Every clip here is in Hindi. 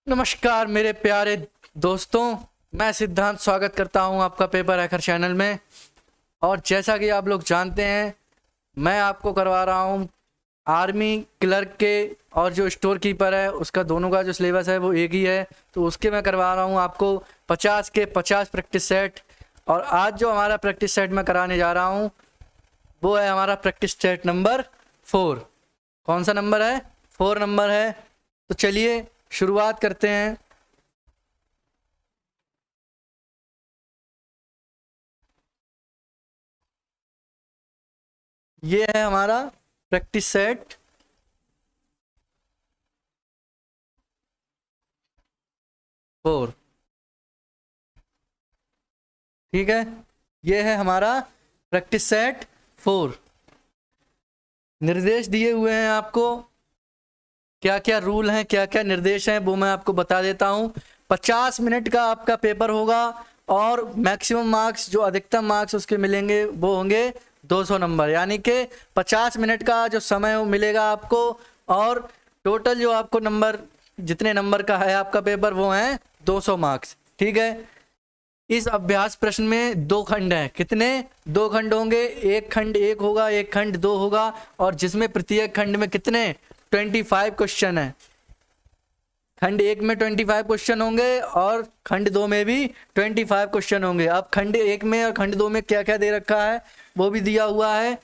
नमस्कार मेरे प्यारे दोस्तों, मैं सिद्धांत स्वागत करता हूं आपका पेपर हैकर चैनल में। और जैसा कि आप लोग जानते हैं, मैं आपको करवा रहा हूं आर्मी क्लर्क के और जो स्टोर कीपर है उसका दोनों का जो सिलेबस है वो एक ही है। तो उसके मैं करवा रहा हूं आपको 50 के 50 प्रैक्टिस सेट। और आज जो हमारा प्रैक्टिस सेट मैं कराने जा रहा हूँ वो है हमारा प्रैक्टिस सेट नंबर 4। कौन सा नंबर है? 4 नंबर है। तो चलिए शुरुआत करते हैं। ये है हमारा प्रैक्टिस सेट 4। ठीक है, ये है हमारा प्रैक्टिस सेट 4। निर्देश दिए हुए हैं आपको, क्या क्या रूल हैं, क्या क्या निर्देश हैं वो मैं आपको बता देता हूं। 50 मिनट का आपका पेपर होगा और मैक्सिमम मार्क्स जो अधिकतम मार्क्स उसके मिलेंगे वो होंगे 200 नंबर, यानी कि 50 मिनट का जो समय वो मिलेगा आपको। और टोटल जो आपको नंबर, जितने नंबर का है आपका पेपर, वो हैं 200 मार्क्स। ठीक है, इस अभ्यास प्रश्न में 2 खंड हैं। कितने? 2 खंड होंगे। एक खंड 1 होगा, एक खंड 2 होगा, और जिसमें प्रत्येक खंड में कितने 25 क्वेश्चन है। खंड 1 में 25 क्वेश्चन होंगे और खंड 2 में भी 25 क्वेश्चन होंगे। अब खंड 1 में और खंड 2 में क्या क्या दे रखा है वो भी दिया हुआ है।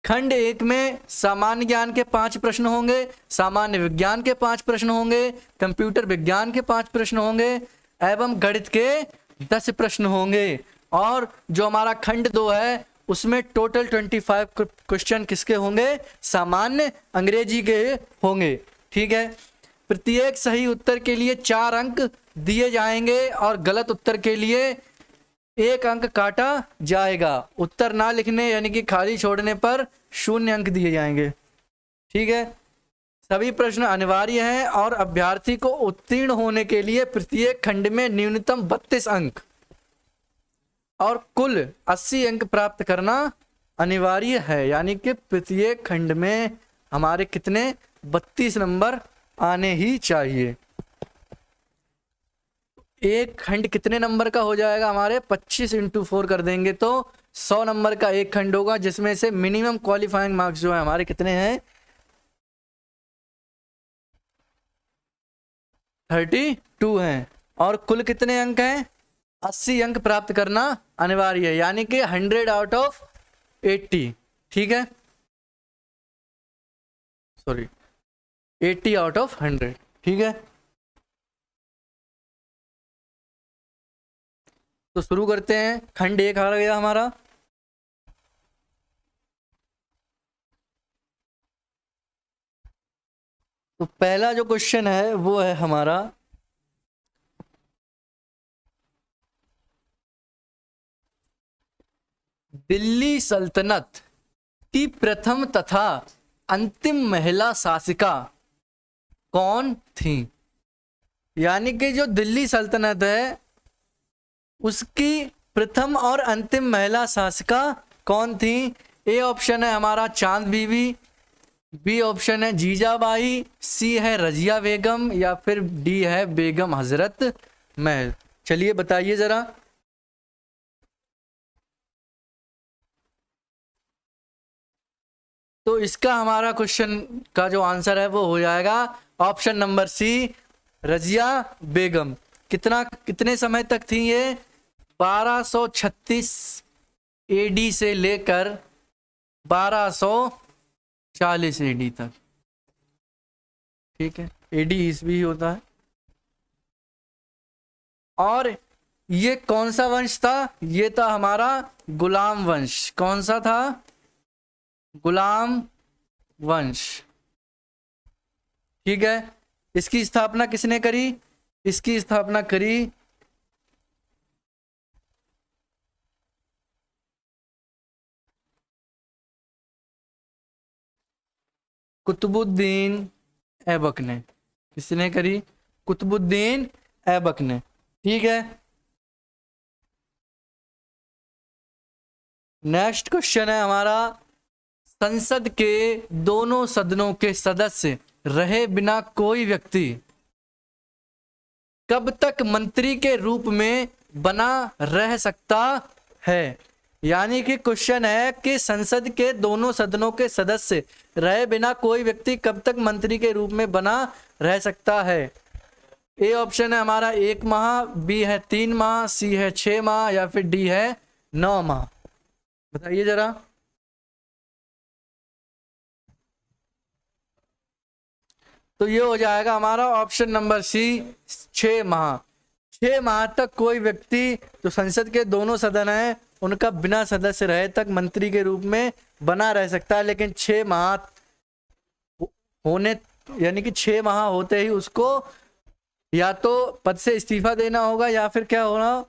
खंड 1 में सामान्य ज्ञान के 5 प्रश्न होंगे, सामान्य विज्ञान के 5 प्रश्न होंगे, कंप्यूटर विज्ञान के 5 प्रश्न होंगे एवं गणित के 10 प्रश्न होंगे। और जो हमारा खंड 2 है उसमें टोटल 25 क्वेश्चन किसके होंगे? सामान्य अंग्रेजी के होंगे। ठीक है, प्रत्येक सही उत्तर के लिए 4 अंक दिए जाएंगे और गलत उत्तर के लिए 1 अंक काटा जाएगा। उत्तर ना लिखने यानी कि खाली छोड़ने पर 0 अंक दिए जाएंगे। ठीक है, सभी प्रश्न अनिवार्य हैं और अभ्यर्थी को उत्तीर्ण होने के लिए प्रत्येक खंड में न्यूनतम 32 अंक और कुल 80 अंक प्राप्त करना अनिवार्य है। यानी कि प्रत्येक खंड में हमारे कितने 32 नंबर आने ही चाहिए। एक खंड कितने नंबर का हो जाएगा? हमारे 25 × 4 कर देंगे तो 100 नंबर का एक खंड होगा, जिसमें से मिनिमम क्वालिफाइंग मार्क्स जो है हमारे कितने हैं? 32 हैं। और कुल कितने अंक हैं? 80 अंक प्राप्त करना अनिवार्य है, यानी कि 100 आउट ऑफ 80। ठीक है, सॉरी 80 आउट ऑफ 100। ठीक है, तो शुरू करते हैं। खंड 1 आ गया हमारा। तो पहला जो क्वेश्चन है वो है हमारा दिल्ली सल्तनत की प्रथम तथा अंतिम महिला शासिका कौन थी? यानी कि जो दिल्ली सल्तनत है उसकी प्रथम और अंतिम महिला शासिका कौन थी? ए ऑप्शन है हमारा चांद बीबी, बी ऑप्शन है जीजाबाई, सी है रजिया बेगम, या फिर डी है बेगम हजरत महल। चलिए बताइए जरा। तो इसका हमारा क्वेश्चन का जो आंसर है वो हो जाएगा ऑप्शन नंबर सी, रजिया बेगम। कितने समय तक थी ये? 1236 एडी से लेकर 1240 एडी तक। ठीक है, एडी ईस्वी होता है। और ये कौन सा वंश था? ये था हमारा गुलाम वंश। कौन सा था? गुलाम वंश। ठीक है, इसकी स्थापना किसने करी? इसकी स्थापना करी कुतुबुद्दीन ऐबक ने। किसने करी? कुतुबुद्दीन ऐबक ने। ठीक है, नेक्स्ट क्वेश्चन है हमारा संसद के दोनों सदनों के सदस्य रहे बिना कोई व्यक्ति कब तक मंत्री के रूप में बना रह सकता है। यानी कि क्वेश्चन है कि संसद के दोनों सदनों के सदस्य रहे बिना कोई व्यक्ति कब तक मंत्री के रूप में बना रह सकता है। ए ऑप्शन है हमारा 1 माह, बी है 3 माह, सी है 6 माह या फिर डी है 9 माह। बताइए जरा। तो ये हो जाएगा हमारा ऑप्शन नंबर सी 6 माह। 6 माह तक कोई व्यक्ति जो संसद के दोनों सदन हैं उनका बिना सदस्य रहे तक मंत्री के रूप में बना रह सकता है, लेकिन 6 माह होने यानी कि 6 माह होते ही उसको या तो पद से इस्तीफा देना होगा या फिर क्या होना,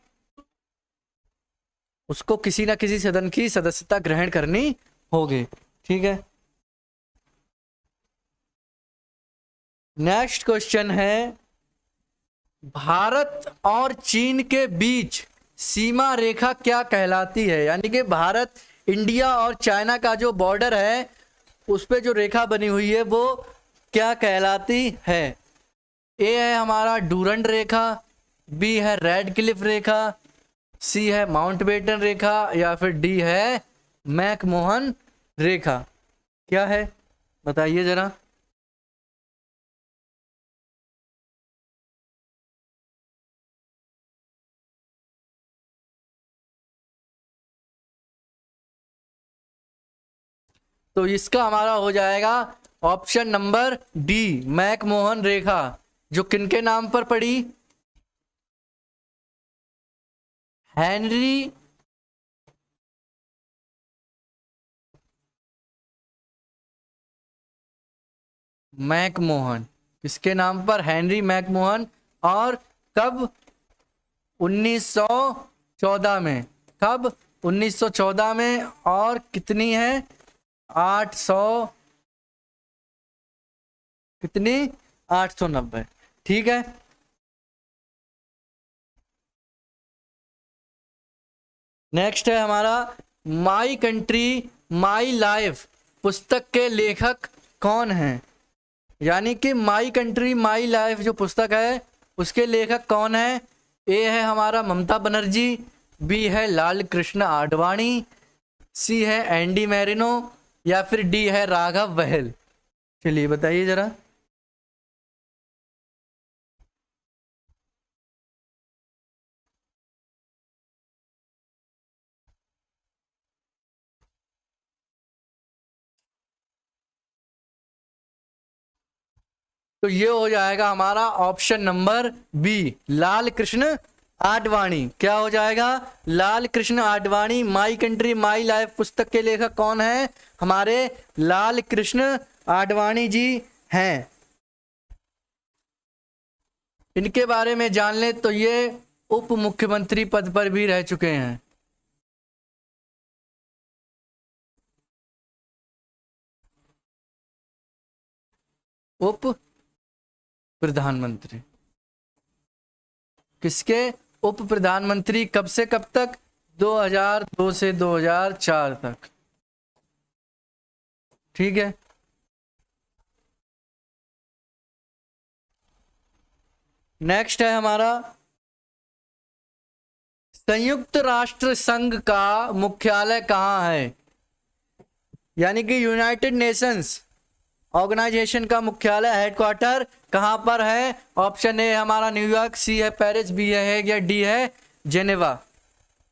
उसको किसी ना किसी सदन की सदस्यता ग्रहण करनी होगी। ठीक है, नेक्स्ट क्वेश्चन है भारत और चीन के बीच सीमा रेखा क्या कहलाती है। यानी कि भारत, इंडिया और चाइना का जो बॉर्डर है उस पे जो रेखा बनी हुई है वो क्या कहलाती है। ए है हमारा डूरंड रेखा, बी है रेड क्लिफ रेखा, सी है माउंटबेटन रेखा या फिर डी है मैकमोहन रेखा। क्या है बताइए जरा। तो इसका हमारा हो जाएगा ऑप्शन नंबर डी मैकमोहन रेखा, जो किनके नाम पर पड़ी, हेनरी मैकमोहन, किसके नाम पर, हेनरी मैकमोहन। और कब, 1914 में। कब, 1914 में। और कितनी है, 800 कितनी, 890। ठीक है, नेक्स्ट है हमारा माई कंट्री माई लाइफ पुस्तक के लेखक कौन हैं। यानी कि माई कंट्री माई लाइफ जो पुस्तक है उसके लेखक कौन है। ए है हमारा ममता बनर्जी, बी है लाल कृष्ण आडवाणी, सी है एंडी मैरिनो या फिर डी है राघव बहल। चलिए बताइए जरा। तो ये हो जाएगा हमारा option number B Lal Krishna Advani. क्या हो जाएगा, Lal Krishna Advani. My country my life पुस्तक के लेखक कौन है, हमारे लाल कृष्ण आडवाणी जी हैं। इनके बारे में जान ले तो ये उप मुख्यमंत्री पद पर भी रह चुके हैं। उप प्रधानमंत्री, किसके, उप प्रधानमंत्री। कब से कब तक, 2002 से 2004 तक। ठीक है, नेक्स्ट है हमारा संयुक्त राष्ट्र संघ का मुख्यालय कहाँ है। यानी कि यूनाइटेड नेशंस ऑर्गेनाइजेशन का मुख्यालय हेडक्वार्टर कहां पर है। ऑप्शन ए हमारा न्यूयॉर्क, सी है पेरिस, बी है हेग या डी है जेनेवा।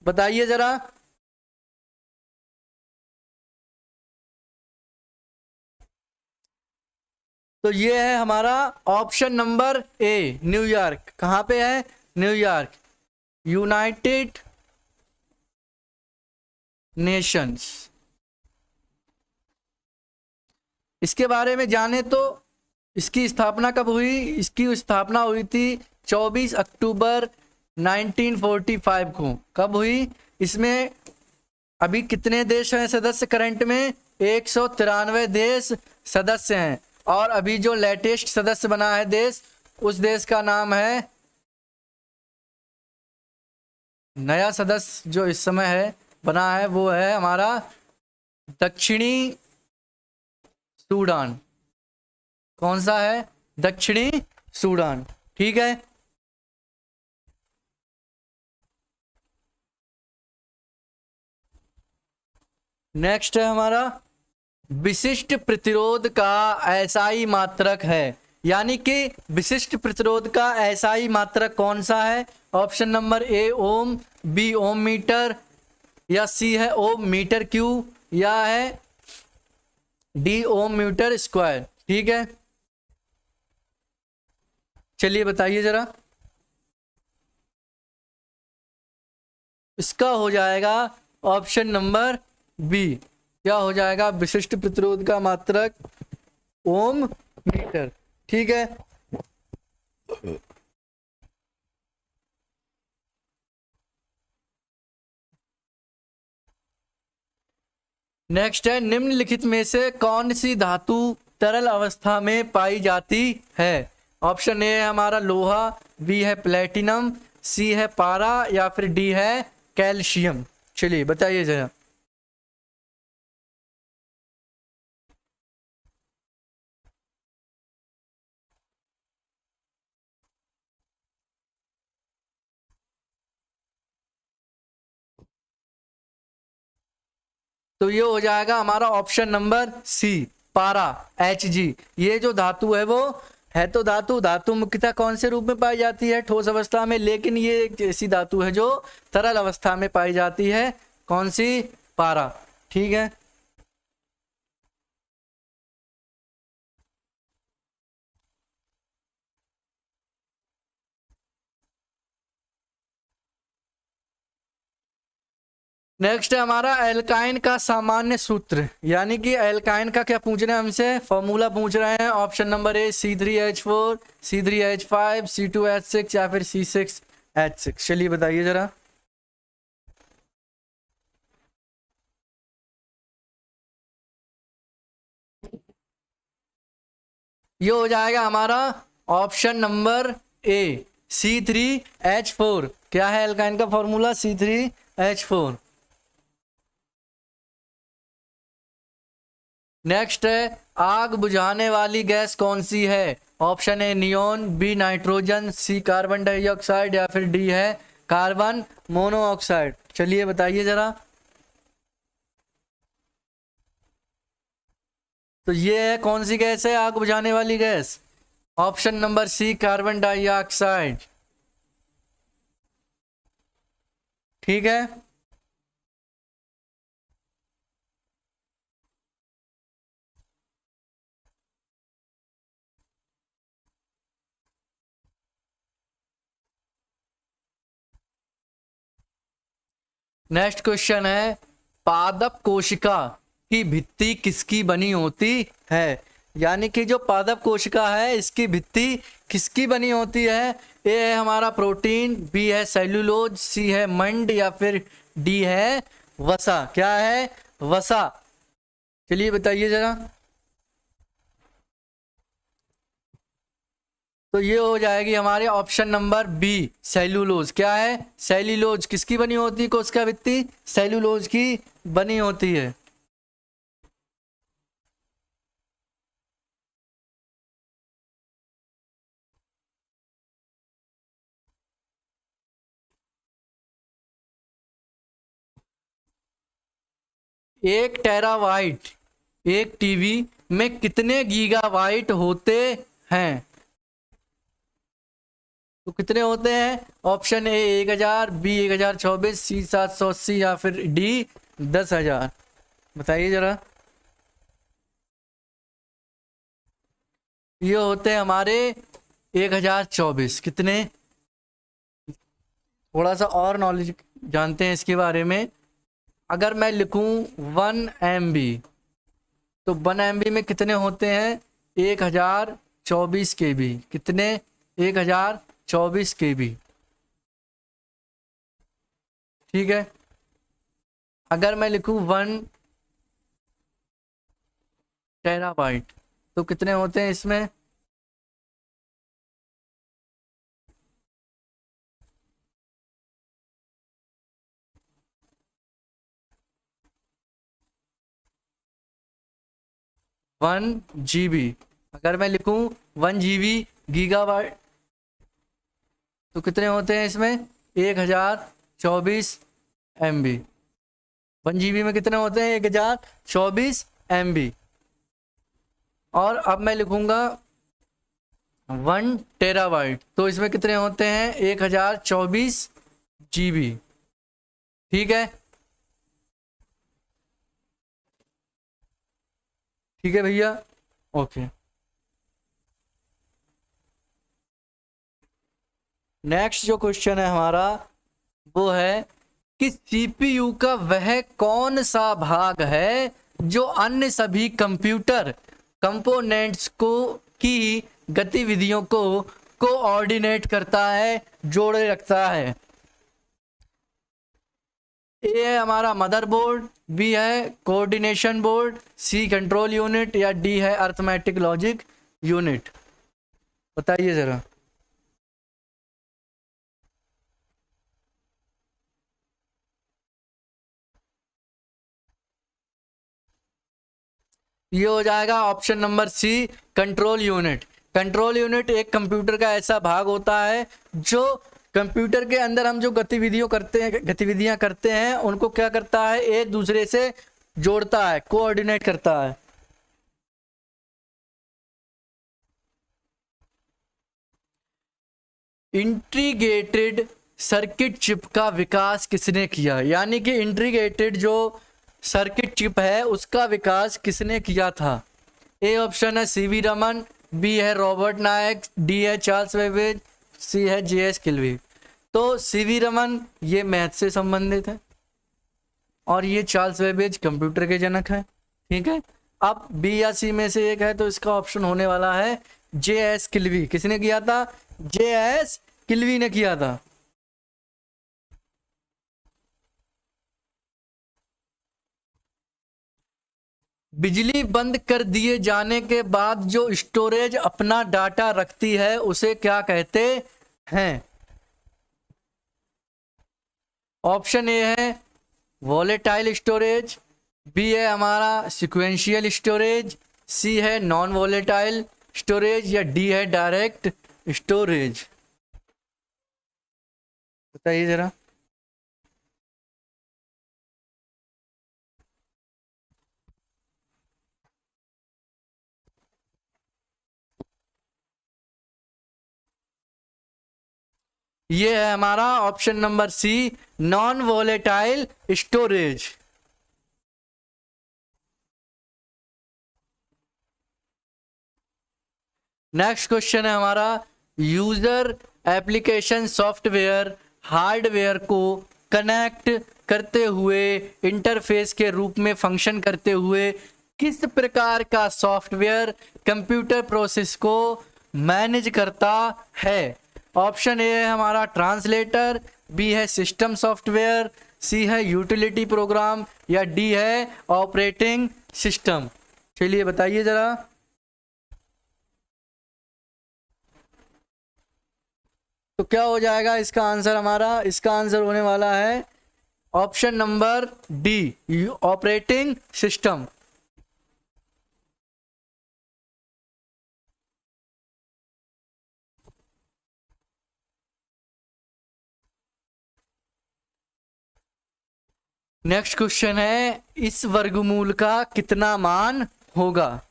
बताइए जरा। तो ये है हमारा ऑप्शन नंबर ए न्यूयॉर्क। कहां पे है, न्यूयॉर्क, यूनाइटेड नेशंस। इसके बारे में जाने तो इसकी स्थापना कब हुई। इसकी स्थापना हुई थी 24 अक्टूबर 1945 को। कब हुई, इसमें अभी कितने देश हैं सदस्य करंट में, 193 देश सदस्य हैं। और अभी जो लेटेस्ट सदस्य बना है देश, उस देश का नाम है, नया सदस्य जो इस समय है बना है वो है हमारा दक्षिणी सूडान। कौन सा है, दक्षिणी सूडान। ठीक है, नेक्स्ट है हमारा विशिष्ट प्रतिरोध का एसआई मात्रक है, यानी कि विशिष्ट प्रतिरोध का एसआई मात्रक कौन सा है? Option number A ohm, B ohm meter, या सी है ओम मीटर क्यू, या है डी ओम मीटर स्क्वायर। ठीक है, चलिए बताइए जरा। इसका हो जाएगा ऑप्शन नंबर बी। क्या हो जाएगा? विशिष्ट प्रतिरोध का मात्रक ओम मीटर। ठीक है, नेक्स्ट है निम्नलिखित में से कौन सी धातु तरल अवस्था में पाई जाती है? ऑप्शन ए है हमारा लोहा, बी है प्लेटिनम, सी है पारा, या फिर डी है कैल्शियम। चलिए बताइए जरा। तो ये हो जाएगा हमारा ऑप्शन नंबर सी, पारा, एच जी। ये जो धातु है वो है तो धातु मुख्यतः कौन से रूप में पाई जाती है? ठोस अवस्था में, लेकिन ये एक ऐसी धातु है जो तरल अवस्था में पाई जाती है। कौन सी? पारा। ठीक है, नेक्स्ट है हमारा एल्काइन का सामान्य सूत्र, यानी कि एल्काइन का क्या पूछ रहे हैं हमसे? फॉर्मूला पूछ रहे हैं। ऑप्शन नंबर ए C3H4, C3H5, C2H6, या फिर C6H6। चलिए बताइए जरा। ये हो जाएगा हमारा ऑप्शन नंबर ए C3H4। क्या है एल्काइन का फॉर्मूला? C3H4। नेक्स्ट है आग बुझाने वाली गैस कौन सी है? Option A neon, B nitrogen, C carbon dioxide, या फिर डी है कार्बन मोनोऑक्साइड। चलिए बताइए जरा। तो ये है कौन सी गैस है आग बुझाने वाली गैस? Option number C carbon dioxide. ठीक है, नेक्स्ट क्वेश्चन है पादप कोशिका की भित्ति किसकी बनी होती है? यानी कि जो पादप कोशिका है इसकी भित्ति किसकी बनी होती है? ए है हमारा प्रोटीन, बी है सेल्यूलोज, सी है मंड, या फिर डी है वसा। क्या है? वसा। चलिए बताइए जरा। तो ये हो जाएगी हमारे ऑप्शन नंबर बी सेल्यूलोज। क्या है? सेल्यूलोज किसकी बनी होती है? कोशिका भित्ति सेल्यूलोज की बनी होती है। एक टेराबाइट एक टीवी में कितने गीगाबाइट होते हैं? तो कितने होते हैं? ऑप्शन ए 1000, बी 1024, सी 780, या फिर डी 10,000। बताइए जरा। ये होते हैं हमारे 1024। कितने? थोड़ा सा और नॉलेज जानते हैं इसके बारे में। अगर मैं लिखूं 1 MB, तो 1 MB में कितने होते हैं? 1024 KB। कितने? 1024 KB। ठीक है, अगर मैं लिखूं 1 TB, तो कितने होते हैं इसमें? One GB। अगर मैं लिखूं 1 GB गीगाबाइट, तो कितने होते हैं इसमें? 1024 MB। 1 GB में कितने होते हैं? 1024 MB। और अब मैं लिखूंगा 1 TB, तो इसमें कितने होते हैं? 1024 GB। ठीक है, ठीक है भैया, ओके। नेक्स्ट जो क्वेश्चन है हमारा वो है कि सीपीयू का वह कौन सा भाग है जो अन्य सभी कंप्यूटर कंपोनेंट्स को की गतिविधियों को कोऑर्डिनेट करता है, जोड़े रखता है? ए है हमारा मदरबोर्ड, बी है coordination board, C control unit, या डी है अर्थमेटिक लॉजिक यूनिट? बताइए जरा। ये हो जाएगा option number C, control unit. Control unit एक कंप्यूटर का ऐसा भाग होता है जो कंप्यूटर के अंदर हम जो गतिविधियां करते हैं उनको क्या करता है? एक दूसरे से जोड़ता है, कोऑर्डिनेट करता है। इंटीग्रेटेड सर्किट चिप का विकास किसने किया? यानी कि इंटीग्रेटेड जो सर्किट चिप है उसका विकास किसने किया था? ए ऑप्शन है सीवी रमन, बी है रॉबर्ट नायक, डी है चार्ल्स बेबेज, सी है जेएस किल्वी। तो सीवी रमन ये मैथ से संबंधित है और ये चार्ल्स बेबेज कंप्यूटर के जनक है। ठीक है, अब बी या सी में से एक है तो इसका ऑप्शन होने वाला है जेएस किल्वी। किसने किया था? जेएस किल्वी ने किया था। बिजली बंद कर दिए जाने के बाद जो स्टोरेज अपना डाटा रखती है उसे क्या कहते हैं? ऑप्शन ए है वॉलेटाइल स्टोरेज, बी है हमारा सिक्वेंशियल स्टोरेज, सी है नॉन वॉलेटाइल स्टोरेज, या डी है डायरेक्ट स्टोरेज? बताइए जरा। ये है हमारा option number C, non volatile storage. Next question है हमारा, यूजर एप्लीकेशन सॉफ्टवेयर हार्डवेयर को कनेक्ट करते हुए इंटरफेस के रूप में फंक्शन करते हुए किस प्रकार का सॉफ्टवेयर कंप्यूटर प्रोसेस को मैनेज करता है? ऑप्शन ए है हमारा ट्रांसलेटर, बी है सिस्टम सॉफ्टवेयर, सी है यूटिलिटी प्रोग्राम, या डी है ऑपरेटिंग सिस्टम? चलिए बताइए जरा। तो क्या हो जाएगा इसका आंसर हमारा? इसका आंसर होने वाला है option number D, operating system. Next question है, इस वर्गमूल का कितना मान होगा?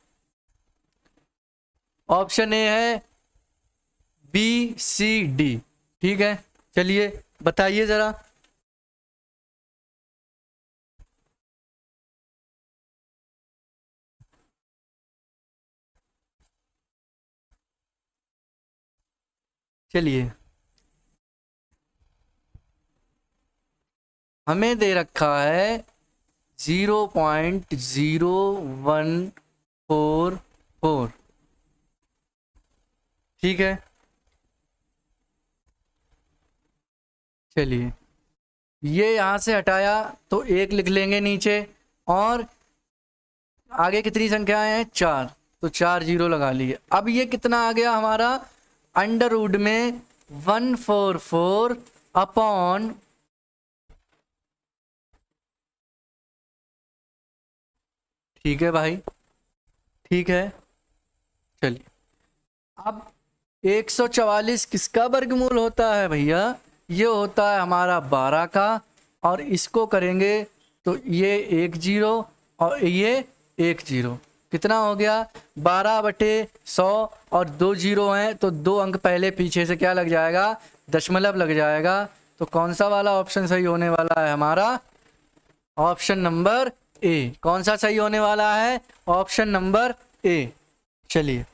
ऑप्शन ए है बी सी डी। ठीक है, चलिए बताइए जरा। चलिए, हमें दे रखा है 0.0144। ठीक है, चलिए ये यहां से हटाया तो 1 लिख लेंगे नीचे, और आगे कितनी संख्याएं हैं? 4, तो 4 0 लगा लिए। अब ये कितना आ गया हमारा? अंडर रूट में 144 अपॉन ठीक है भाई, ठीक है। चलिए, अब 144 किसका वर्गमूल होता है भैया? ये होता है हमारा 12 का, और इसको करेंगे तो ये 1 0 और ये 1 0, कितना हो गया 12/100 और 2 0 हैं तो 2 अंक पहले पीछे से क्या लग जाएगा, दशमलव लग जाएगा। तो कौन सा वाला ऑप्शन सही होने वाला है हमारा, ऑप्शन नंबर ए। कौन सा सही होने वाला है, ऑप्शन नंबर ए। चलिए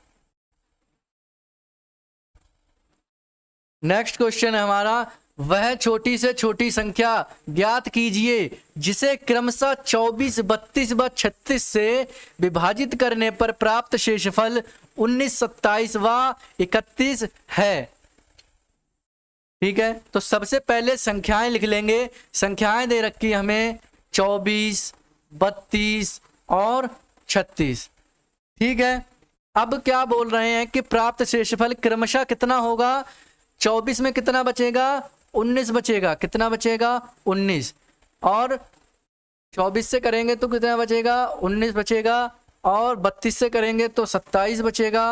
नेक्स्ट क्वेश्चन है हमारा, वह छोटी से छोटी संख्या ज्ञात कीजिए जिसे क्रमशः 24, 32 व 36 से विभाजित करने पर प्राप्त शेषफल 19, 27 व 31 है। ठीक है, तो सबसे पहले संख्याएं लिख लेंगे। संख्याएं दे रखी हमें 24, 32 और 36। ठीक है, अब क्या बोल रहे हैं कि प्राप्त शेषफल क्रमशः कितना होगा, 24 में कितना बचेगा, 19 बचेगा। कितना बचेगा, 19। और 24 से करेंगे तो कितना बचेगा, 19 बचेगा। और 32 से करेंगे तो 27 बचेगा।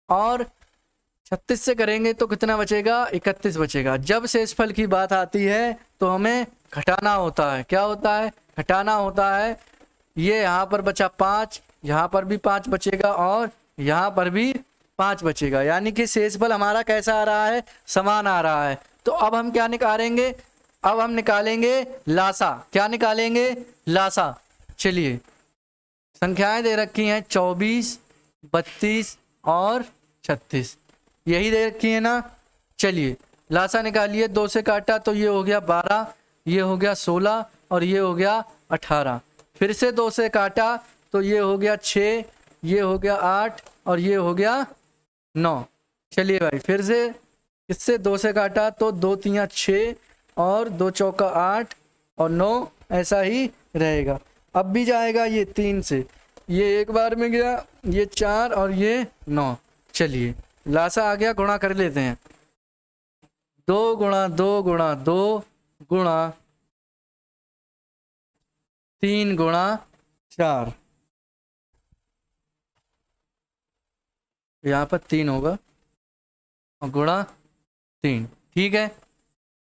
और 36 से करेंगे तो कितना बचेगा, 31 बचेगा। जब शेषफल की बात आती है तो हमें घटाना होता है। क्या होता है, घटाना होता है। ये यहाँ पर बचा 5, यहाँ पर भी 5 बचेगा और यहाँ पर भी 5 बचेगा, यानी कि शेषफल हमारा कैसा आ रहा है, समान आ रहा है। तो अब हम क्या निकालेंगे, अब हम निकालेंगे लासा। क्या निकालेंगे, लासा। चलिए संख्याएं दे रखी हैं 24, 32 और 36, यही दे रखी है ना। चलिए लासा निकालिए। 2 से काटा तो ये हो गया 12, ये हो गया 16 और ये हो गया 18। फिर से 2 से काटा तो ये हो गया 6, ये हो गया 8 और ये हो गया 9। चलिए भाई फिर से इससे 2 से काटा तो 2 3 6 और 2 चौका 8 और 9, ऐसा ही रहेगा। अब भी जाएगा ये 3 से, ये एक बार में गया, ये 4 और ये 9। चलिए लासा आ गया, गुणा कर लेते हैं। 2 गुणा 2 गुणा 2 गुणा 3 गुणा 4, यहाँ पर 3 होगा और गुणा 3। ठीक है,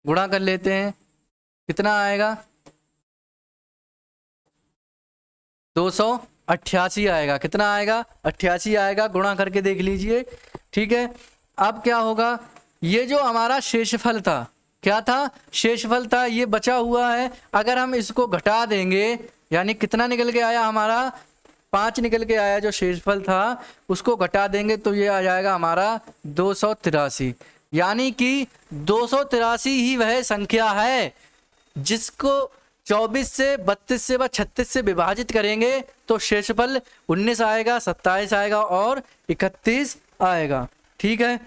गुणा कर लेते हैं। कितना आएगा, 288 आएगा। कितना आएगा, 88 आएगा। गुणा करके देख लीजिए। ठीक है, अब क्या होगा, ये जो हमारा शेषफल था, क्या था, शेषफल था, ये बचा हुआ है। अगर हम इसको घटा देंगे, यानी कितना निकल के आया हमारा, 5 निकल के आया जो शेषफल था, उसको घटा देंगे तो ये आ जाएगा हमारा 283। यानी कि 283 ही वह संख्या है जिसको 24 से, 32 से व 36 से विभाजित करेंगे तो शेषफल 19 आएगा, 27 आएगा और 31 आएगा। ठीक है,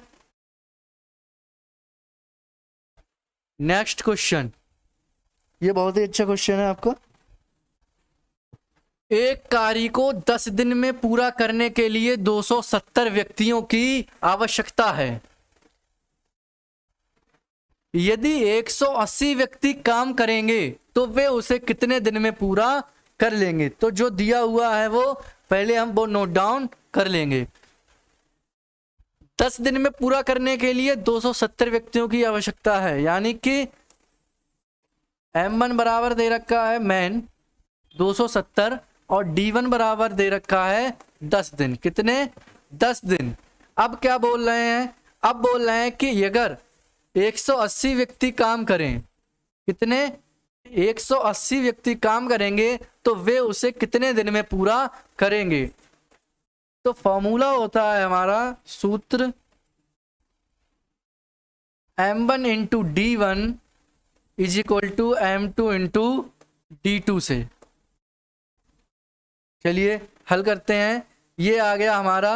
नेक्स्ट क्वेश्चन, ये बहुत ही अच्छा क्वेश्चन है आपका। एक कार्य को 10 दिन में पूरा करने के लिए 270 व्यक्तियों की आवश्यकता है। यदि 180 व्यक्ति काम करेंगे तो वे उसे कितने दिन में पूरा कर लेंगे। तो जो दिया हुआ है वो पहले हम वो नोट डाउन कर लेंगे। 10 दिन में पूरा करने के लिए 270 व्यक्तियों की आवश्यकता है, यानी कि M1 बराबर दे रखा है मैन 270 और D1 बराबर दे रखा है 10 दिन। कितने, 10 दिन। अब क्या बोल रहे हैं, अब बोल रहे हैं कि अगर 180 व्यक्ति काम करें, कितने, 180 व्यक्ति काम करेंगे तो वे उसे कितने दिन में पूरा करेंगे। तो फॉर्मूला होता है हमारा, सूत्र M1 into D1 is equal to M2 into D2 से। चलिए हल करते हैं। ये आ गया हमारा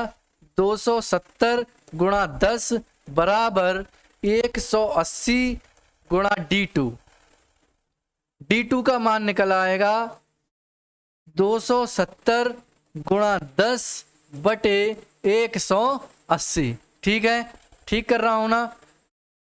270 गुणा 10 बराबर 180 गुणा D2। D2 का मान निकल आएगा 270 गुणा 10 बटे 180। ठीक है, ठीक कर रहा हूं ना।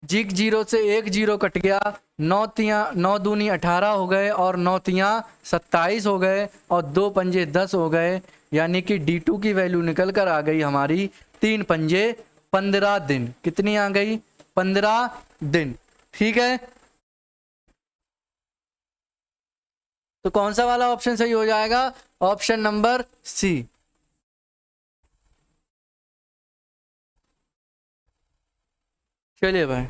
0 से 1 0 कट गया, 9 दूनी 18 हो गए और 9 तियां 27 हो गए और 2 पंजे 10 हो गए, यानी कि D2 की वैल्यू निकल कर आ गई हमारी 3 पंजे 15 दिन। कितनी आ गई, 15 दिन। ठीक है, तो कौन सा वाला ऑप्शन सही हो जाएगा? Option number C. चलिए भाई,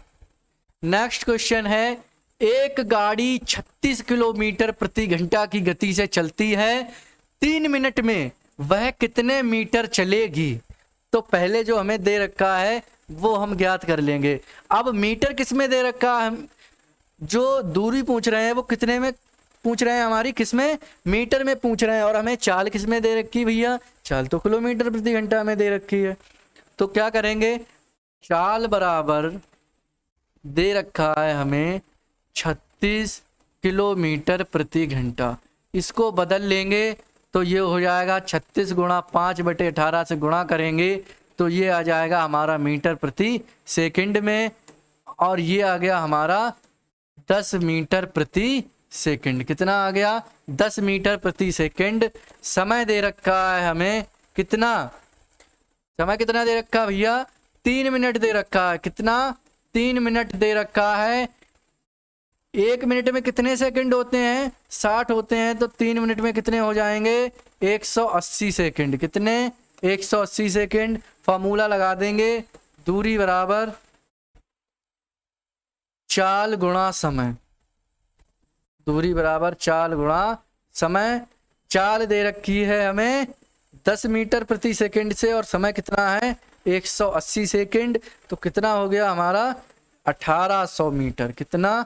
नेक्स्ट क्वेश्चन है, एक गाड़ी 36 किलोमीटर प्रति घंटा की गति से चलती है, 3 मिनट में वह कितने मीटर चलेगी? तो पहले जो हमें दे रखा है वो हम ज्ञात कर लेंगे। अब मीटर किस में दे रखा है? हम जो दूरी पूछ रहे हैं वो कितने में पूछ रहे हैं? हमारी किस में? मीटर में पूछ रहे हैं। और हमें चाल किस में दे रखी भैया? चाल तो किलोमीटर प्रति घंटा में दे रखी है। तो क्या करेंगे, चाल बराबर दे रखा है हमें 36 किलोमीटर प्रति घंटा, इसको बदल लेंगे तो ये हो जाएगा 36 गुणा 5/18 से गुणा करेंगे तो ये आ जाएगा हमारा मीटर प्रति सेकंड में, और ये आ गया हमारा 10 मीटर प्रति सेकंड। कितना आ गया? 10 मीटर प्रति सेकंड। समय दे रखा है हमें कितना? समय कितना दे रखा है भैया? 3 मिनट दे रखा है। कितना? 3 मिनट दे रखा है। 1 मिनट में कितने सेकंड होते हैं? 60 होते हैं। तो 3 मिनट में कितने हो जाएंगे? 180 सेकंड। कितने? 180 सेकंड। फॉर्मूला लगा देंगे, दूरी बराबर चाल गुणा समय। दूरी बराबर चाल गुणा समय। चाल दे रखी है हमें 10 मीटर प्रति सेकंड से, और समय कितना है? 180 सेकंड। तो कितना हो गया हमारा? 1800 मीटर। कितना?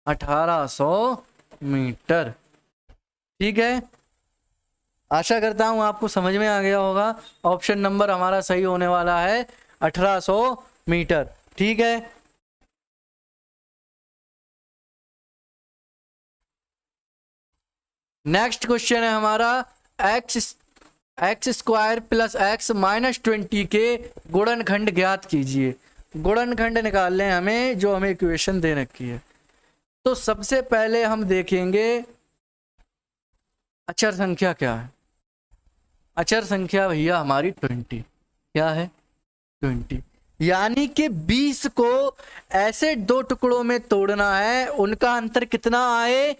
1800 मीटर। ठीक है, आशा करता हूं आपको समझ में आ गया होगा। ऑप्शन नंबर हमारा सही होने वाला है 1800 मीटर। ठीक है, नेक्स्ट क्वेश्चन है हमारा, x square plus x minus 20 के गुणनखंड ज्ञात कीजिए। गुणनखंड निकालने हमें, जो हमें इक्वेशन दे रखी है। तो सबसे पहले हम देखेंगे अचर संख्या क्या है। अचर संख्या भैया हमारी 20। क्या है? 20। यानी कि 20 को ऐसे 2 टुकड़ों में तोड़ना है, उनका अंतर कितना आए?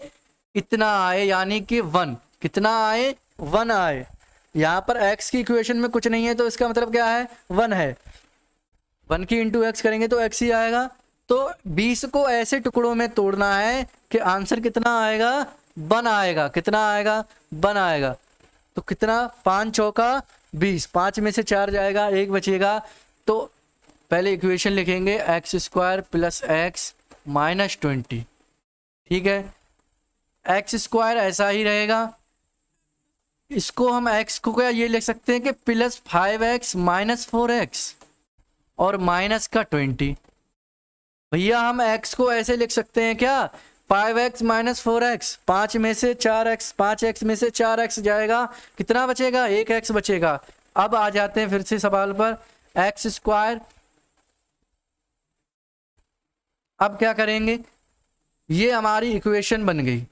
इतना आए, यानी कि 1। कितना आए? 1 आए। यहां पर x की इक्वेशन में कुछ नहीं है तो इसका मतलब क्या है? 1 है। 1 की इंटू एक्स करेंगे तो x ही आएगा। तो 20 को ऐसे टुकड़ों में तोड़ना है कि आंसर कितना आएगा? 1 आएगा। कितना आएगा? 1 आएगा। तो कितना? 5 चौका 20, 5 में से 4 जाएगा, 1 बचेगा। तो पहले इक्वेशन लिखेंगे x square plus x minus 20। ठीक है, एक्स स्क्वायर ऐसा ही रहेगा। इसको हम x को क्या ये लिख सकते हैं कि प्लस 5x माइनस 4x और माइनस का 20। भैया हम x को ऐसे लिख सकते हैं क्या? 5x माइनस 4x, 5 में से 4x, 5x में से 4x जाएगा। कितना बचेगा? 1x बचेगा। अब आ जाते हैं फिर से सवाल पर, एक्स स्क्वायर। अब क्या करेंगे? ये हमारी इक्वेशन बन गई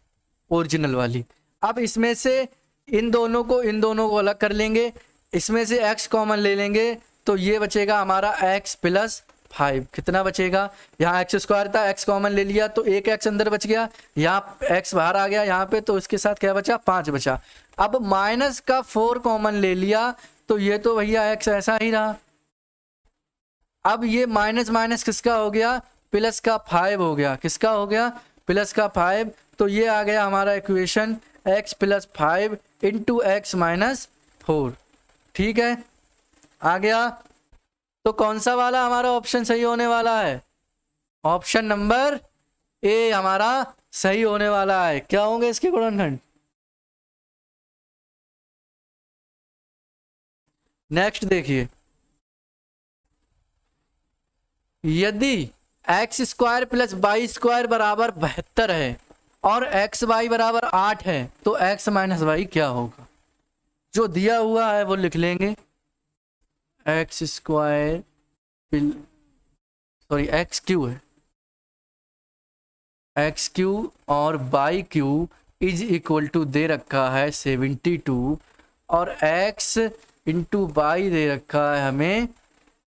ओरिजिनल वाली। अब इसमें से इन दोनों को अलग कर लेंगे, इसमें से x कॉमन ले लेंगे तो ये बचेगा हमारा x प्लस 5। कितना बचेगा? यहाँ एक्स स्क्वायर था, x कॉमन ले लिया तो 1x अंदर बच गया, यहाँ x बाहर आ गया यहाँ पे, तो इसके साथ क्या बचा? 5 बचा। अब माइनस का 4 कॉमन ले लिया तो ये तो भैया x ऐसा ही रहा। अब ये माइनस माइनस किसका हो गया? प्लस का 5 हो गया। किसका हो गया? प्लस का 5। तो ये आ गया हमारा equation x plus 5 into x minus 4। ठीक है, आ गया। तो कौन सा वाला हमारा ऑप्शन सही होने वाला है? ऑप्शन नंबर ए हमारा सही होने वाला है। क्या होंगे इसके गुणनखंड? नेक्स्ट देखिए, यदि x square plus y square बराबर 72 है और एक्स वाई बराबर 8 है तो एक्स माइनस वाई क्या होगा? जो दिया हुआ है वो लिख लेंगे। एक्स स्क्वायर एक्स क्यू है, एक्स क्यू और Y Q is equal to दे रखा है 72 और एक्स इंटू वाई दे रखा है हमें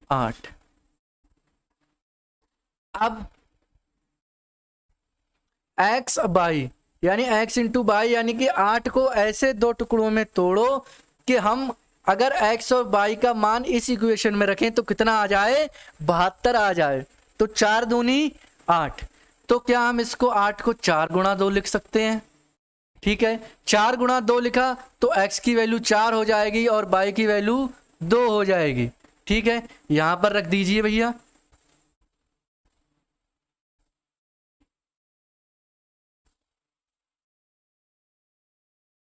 8। अब एक्स वाई यानी x इंटू बाई, यानी कि 8 को ऐसे दो टुकड़ों में तोड़ो कि हम अगर x और y का मान इस इक्वेशन में रखें तो कितना आ जाए, 72 आ जाए। तो 4 दूनी 8, तो क्या हम इसको 8 को 4 गुणा 2 लिख सकते हैं? ठीक है, 4 गुणा 2 लिखा तो x की वैल्यू 4 हो जाएगी और y की वैल्यू 2 हो जाएगी। ठीक है, यहां पर रख दीजिए भैया।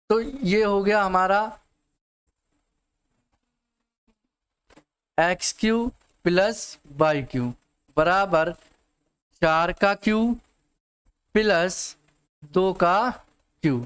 तो ये हो गया हमारा x cube plus y cube बराबर 4 का क्यू प्लस 2 का क्यू।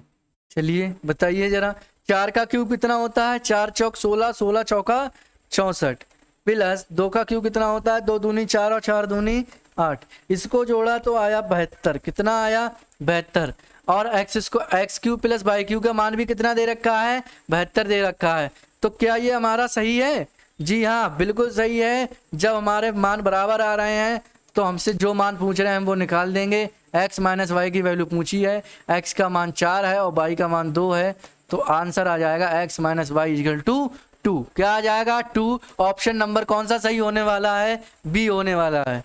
चलिए बताइए जरा, 4 का क्यूब कितना होता है, 4 चौक 16, 16 चौका 64, प्लस 2 का क्यूब कितना होता है, 2 दूनी 4 और 4 दूनी 8। इसको जोड़ा तो आया 72। कितना आया, 72। और x cube plus y cube का मान भी कितना दे रखा है, 72 दे रखा है। तो क्या ये हमारा सही है? जी हाँ, बिल्कुल सही है। जब हमारे मान बराबर आ रहे हैं तो हमसे जो मान पूछ रहे हैं हम वो निकाल देंगे। x माइनस वाई की वैल्यू पूछी है, x का मान 4 है और y का मान 2 है, तो आंसर आ जाएगा x minus y equal to 2। क्या आ जाएगा, 2। ऑप्शन नंबर कौन सा सही होने वाला है, बी होने वाला है।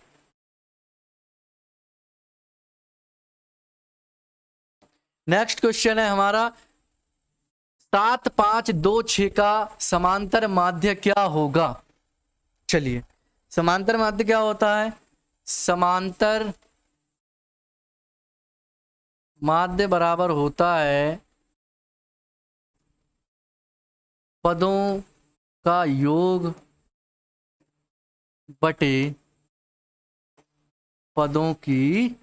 नेक्स्ट क्वेश्चन है हमारा 7 5 2 6 का समांतर माध्य क्या होगा। चलिए, समांतर माध्य क्या होता है, समांतर माध्य बराबर होता है पदों का योग बटे पदों की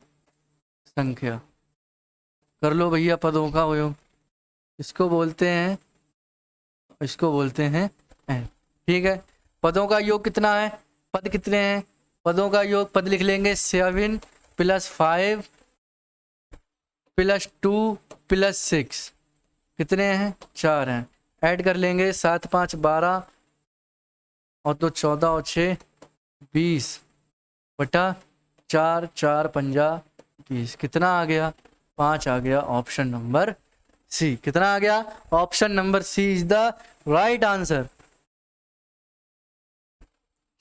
संख्या। कर लो भैया, पदों का योग इसको बोलते हैं, इसको बोलते हैं n। ठीक है, पदों का योग कितना है, पद कितने हैं, पदों का योग पद लिख लेंगे 7 प्लस 5 प्लस 2 प्लस 6, कितने हैं, 4 हैं। ऐड कर लेंगे 7 5 12 और 2 14 और 6 20 बटा 4 4 50 20, कितना आ गया, 5 आ गया। ऑप्शन नंबर सी, कितना आ गया, option number C is the right answer.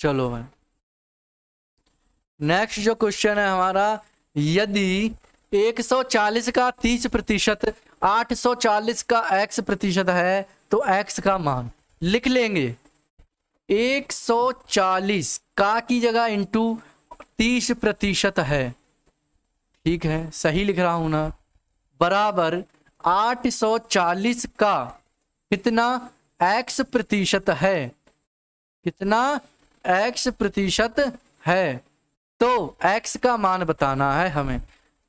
चलो भाई, नेक्स्ट जो क्वेश्चन है हमारा, यदि 140 का 30% 840 का x प्रतिशत है तो x का मान लिख लेंगे 140 का की जगह इंटू 30% है। ठीक है, सही लिख रहा हूं ना, बराबर 840 का कितना x प्रतिशत है, कितना x प्रतिशत है, तो x का मान बताना है हमें।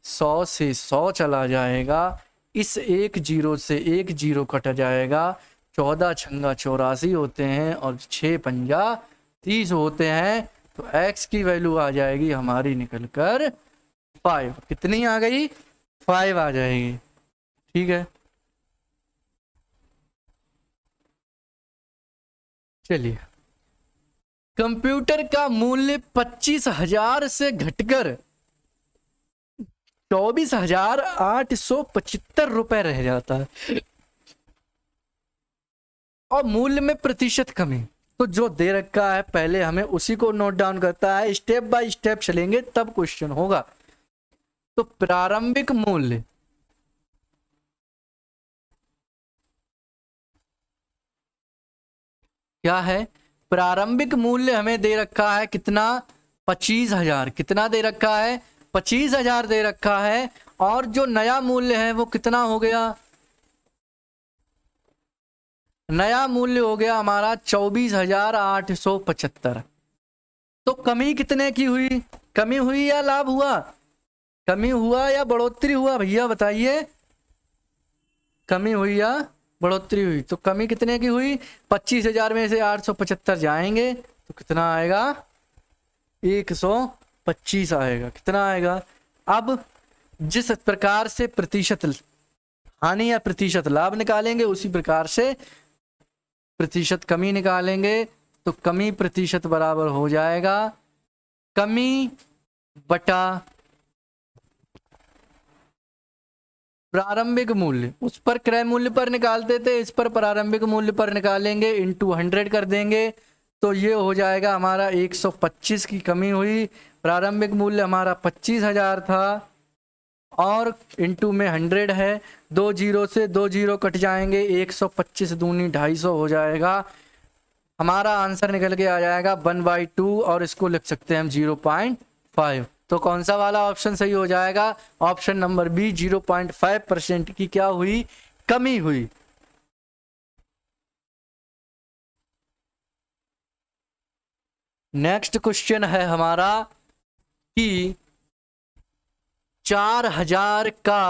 100 से 100 चला जाएगा, इस 1 0 से 1 0 कट जाएगा, 14 छंगा 84 होते हैं और 6 पंजा 30 होते हैं, तो x की वैल्यू आ जाएगी हमारी निकलकर 5। कितनी आ गई, 5 आ जाएगी। ठीक है, चलिए, कंप्यूटर का मूल्य 25,000 से घटकर 24,875 रुपए रह जाता है और मूल्य में प्रतिशत कमी। तो जो दे रखा है पहले हमें उसी को नोट डाउन करता है, स्टेप बाय स्टेप चलेंगे तब क्वेश्चन होगा। तो प्रारंभिक मूल्य क्या है, प्रारंभिक मूल्य हमें दे रखा है कितना, 25,000। कितना दे रखा है, 25,000 दे रखा है। और जो नया मूल्य है वो कितना हो गया, नया मूल्य हो गया हमारा 24,875। तो कमी कितने की हुई, कमी हुई या लाभ हुआ, कमी हुआ या बढ़ोतरी हुआ भैया बताइए, कमी हुई या बढ़ोतरी हुई। तो कमी कितने की हुई, 25,000 में से 875 जाएंगे तो कितना आएगा, 125 आएगा। कितना आएगा, अब जिस प्रकार से प्रतिशत हानि या प्रतिशत लाभ निकालेंगे उसी प्रकार से प्रतिशत कमी निकालेंगे। तो कमी प्रतिशत बराबर हो जाएगा कमी बटा प्रारंभिक मूल्य उस पर क्रय मूल्य पर निकालते थे, इस पर प्रारंभिक मूल्य पर निकालेंगे, इनटू 100 कर देंगे तो ये हो जाएगा हमारा 125 की कमी हुई। प्रारंभिक मूल्य हमारा 25,000 था और इनटू में 100 है, 2 जीरो से 2 जीरो कट जाएंगे, 125 दूनी 250 हो जाएगा। हमारा आंसर निकल के आ जाएगा 1/2 और इसको लिख सकते हैं हम 0.5। तो कौन सा वाला ऑप्शन सही हो जाएगा? ऑप्शन नंबर बी, 0.5% की क्या हुई? कमी हुई। नेक्स्ट क्वेश्चन है हमारा कि 4,000 का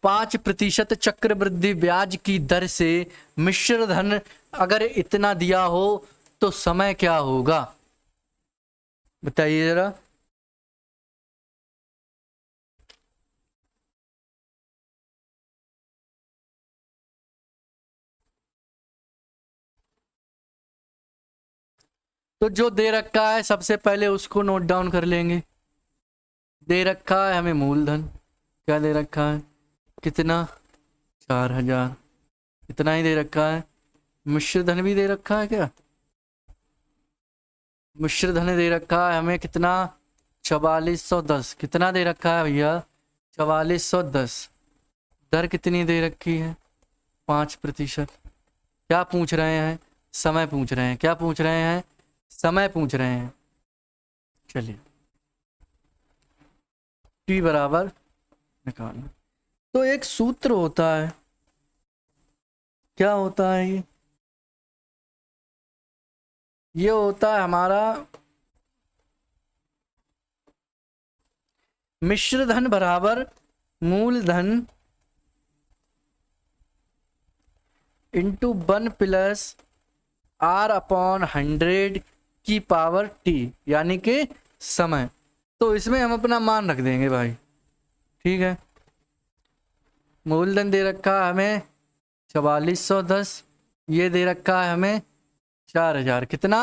5% चक्रवृद्धि ब्याज की दर से मिश्र धन अगर इतना दिया हो तो समय क्या होगा? बताइए जरा। तो जो दे रखा है सबसे पहले उसको नोट डाउन कर लेंगे। दे रखा है हमें मूलधन, क्या दे रखा है? कितना? 4,000, इतना ही दे रखा है। मिश्र धन भी दे रखा है क्या? मिश्र धन दे रखा है हमें कितना? 4410। कितना दे रखा है भैया? 4410। दर कितनी दे रखी है? 5%। क्या पूछ रहे हैं? समय पूछ रहे हैं। क्या पूछ रहे हैं? समय पूछ रहे हैं। चलिए टी बराबर निकालना। तो एक सूत्र होता है, क्या होता है ये होता है हमारा मिश्र धन बराबर मूलधन इंटू 1 प्लस R/100 की पावर टी, यानी कि समय। तो इसमें हम अपना मान रख देंगे भाई, ठीक है। मूलधन दे रखा है हमें 4410, ये दे रखा है हमें 4,000। कितना?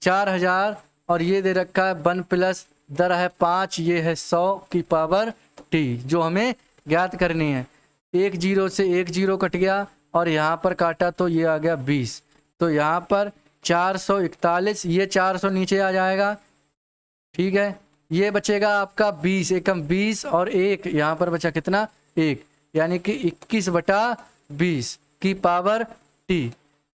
4,000। और ये दे रखा है 1 प्लस दर है 5, ये है 100 की पावर टी, जो हमें ज्ञात करनी है। 1 जीरो से 1 जीरो कट गया और यहाँ पर काटा तो ये आ गया 20। तो यहाँ पर 441, ये 400 नीचे आ जाएगा, ठीक है। ये बचेगा आपका 20, एकम 20 और 1 यहाँ पर बचा कितना? 1, यानी कि 21/20 की पावर टी।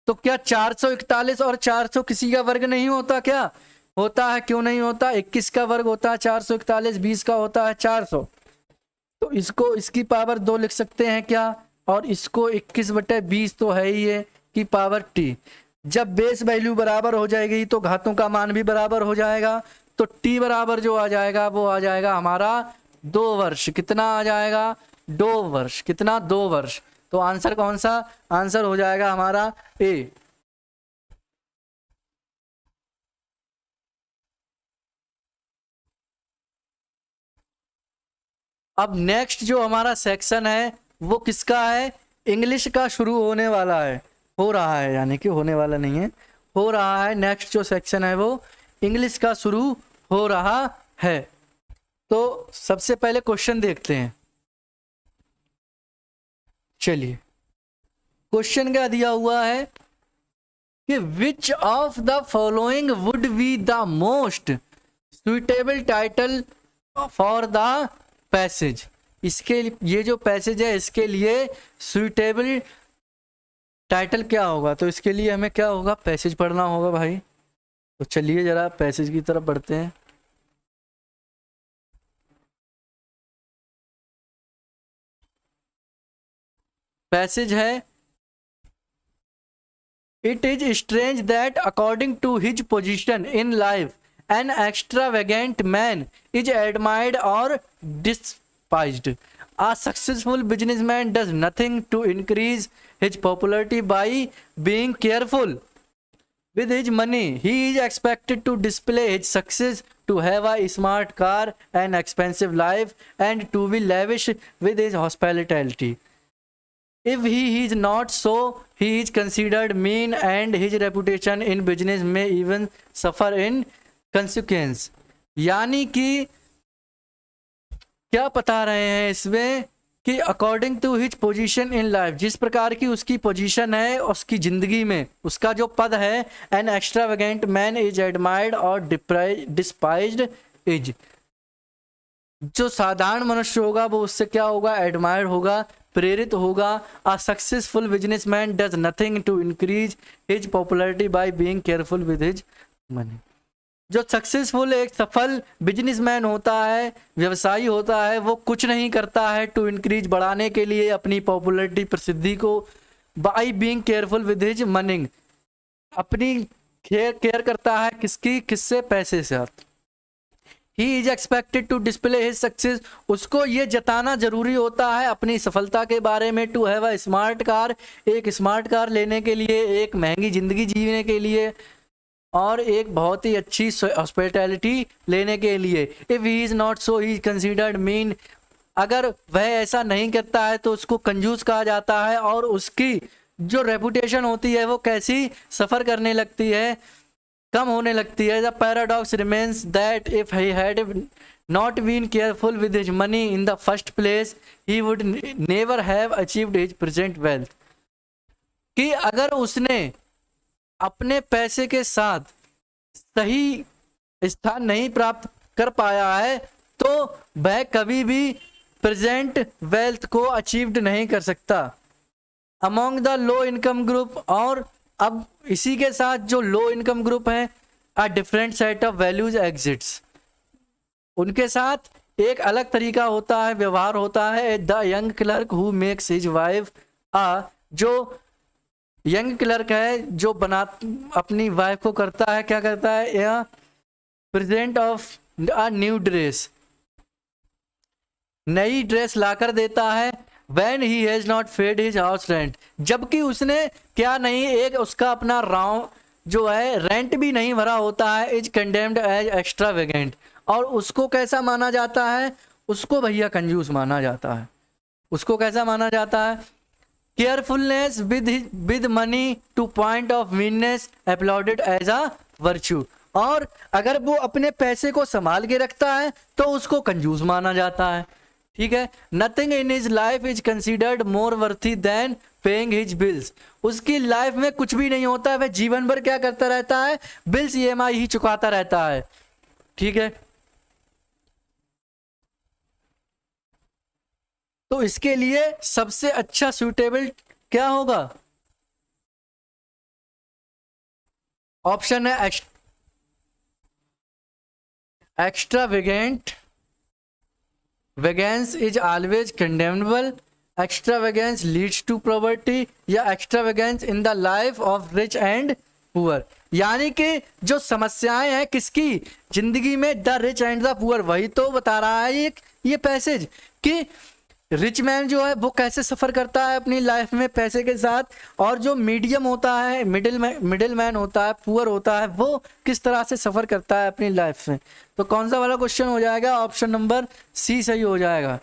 तो क्या 441 और 400 किसी का वर्ग नहीं होता? क्या होता है? क्यों नहीं होता? 21 का वर्ग होता है 441, 20 का होता है 400। तो इसको इसकी पावर 2 लिख सकते हैं क्या? और इसको 21/20 तो है ही है की पावर टी। जब बेस वैल्यू बराबर हो जाएगी तो घातों का मान भी बराबर हो जाएगा। तो टी बराबर जो आ जाएगा वो आ जाएगा हमारा 2 वर्ष। कितना आ जाएगा? 2 वर्ष। कितना? 2 वर्ष। तो आंसर कौन सा? आंसर हो जाएगा हमारा ए। अब नेक्स्ट जो हमारा सेक्शन है वो किसका है? इंग्लिश का शुरू होने वाला है, हो रहा है, यानी कि होने वाला नहीं है, हो रहा है। नेक्स्ट जो सेक्शन है वो इंग्लिश का शुरू हो रहा है। तो सबसे पहले क्वेश्चन देखते हैं। चलिए क्वेश्चन क्या दिया हुआ है कि which of the following would be the most suitable title for the passage. इसके ये जो पैसेज है इसके लिए सुइटेबल टाइटल क्या होगा? तो इसके लिए हमें क्या होगा? पैसेज पढ़ना होगा भाई। तो चलिए जरा पैसेज की तरफ बढ़ते हैं। पैसेज है, it is strange that according to his position in life an extravagant man is admired और despised. A successful businessman does nothing to increase his popularity by being careful with his money. He is expected to display his success, to have a smart car, an expensive life, and to be lavish with his hospitality. If he is not so, he is considered mean and his reputation in business may even suffer in consequence. यानी कि क्या बता रहे हैं इसमें कि according to his position in life, जिस प्रकार की उसकी पोजीशन है उसकी जिंदगी में, उसका जो पद है, an extravagant man is admired और डिस्पाइज्ड इज, जो साधारण मनुष्य होगा वो उससे क्या होगा, एडमायर्ड होगा, प्रेरित होगा। A successful businessman does nothing to increase his popularity by being careful with his money. जो सक्सेसफुल एक सफल बिजनेसमैन होता है, व्यवसायी होता है, वो कुछ नहीं करता है टू इंक्रीज, बढ़ाने के लिए अपनी पॉपुलैरिटी, प्रसिद्धि को, by being careful with his money, अपनी केयर करता है किसकी, किससे, पैसे से। He is expected to display his success, उसको ये जताना जरूरी होता है अपनी सफलता के बारे में, to have a smart car, एक स्मार्ट कार लेने के लिए, एक महंगी जिंदगी जीने के लिए, और एक बहुत ही अच्छी हॉस्पिटैलिटी लेने के लिए। If he is not so he considered mean, अगर वह ऐसा नहीं करता है तो उसको कंजूस कहा जाता है, और उसकी जो रेपुटेशन होती है वो कैसी, सफर करने लगती है, कम होने लगती है। The paradox remains that if he had not been careful with his money in the first place he would never have achieved his present wealth, कि अगर उसने अपने पैसे के साथ सही स्थान नहीं प्राप्त कर पाया है तो वह कभी भी प्रेजेंट वेल्थ को अचीव्ड नहीं कर सकता। Among the low income group, और अब इसी के साथ जो लो इनकम ग्रुप है, a different set of values exits, उनके साथ एक अलग तरीका होता है, व्यवहार होता है। The young clerk who makes his wife जो यंग क्लर्क है जो अपनी वाइफ को करता है, क्या करता है, present of a new dress, नई ड्रेस लाकर देता है। When he has not paid his house rent, जबकि उसने क्या नहीं, एक उसका अपना जो है रेंट भी नहीं भरा होता है, इज कंडेम्ड एज एक्स्ट्रावेगेंट, और उसको कैसा माना जाता है, उसको भैया कंजूस माना जाता है। उसको कैसा माना जाता है, carefulness with money to point of meanness applauded as a virtue, और अगर वो अपने पैसे को संभाल के रखता है तो उसको कंजूस माना जाता है। ठीक है। Nothing in his life is considered more worthy than paying his bills, उसकी लाइफ में कुछ भी नहीं होता है, वह जीवन भर क्या करता रहता है, बिल्स EMI ही चुकाता रहता है। ठीक है, तो इसके लिए सबसे अच्छा सूटेबल क्या होगा, ऑप्शन है एक्स्ट्रावेगेंट, वेगेंस is always condemnable, extravagance leads to poverty, या extravagance in the life of rich and poor. यानी कि जो समस्याएं हैं किसकी जिंदगी में, the rich and the poor, वही तो बता रहा है ये पैसेज कि रिच मैन जो है वो कैसे सफ़र करता है अपनी लाइफ में पैसे के साथ, और जो मीडियम होता है, मिडिल मैन होता है, पुअर होता है, वो किस तरह से सफ़र करता है अपनी लाइफ में। तो कौन सा वाला क्वेश्चन हो जाएगा, ऑप्शन नंबर सी सही हो जाएगा।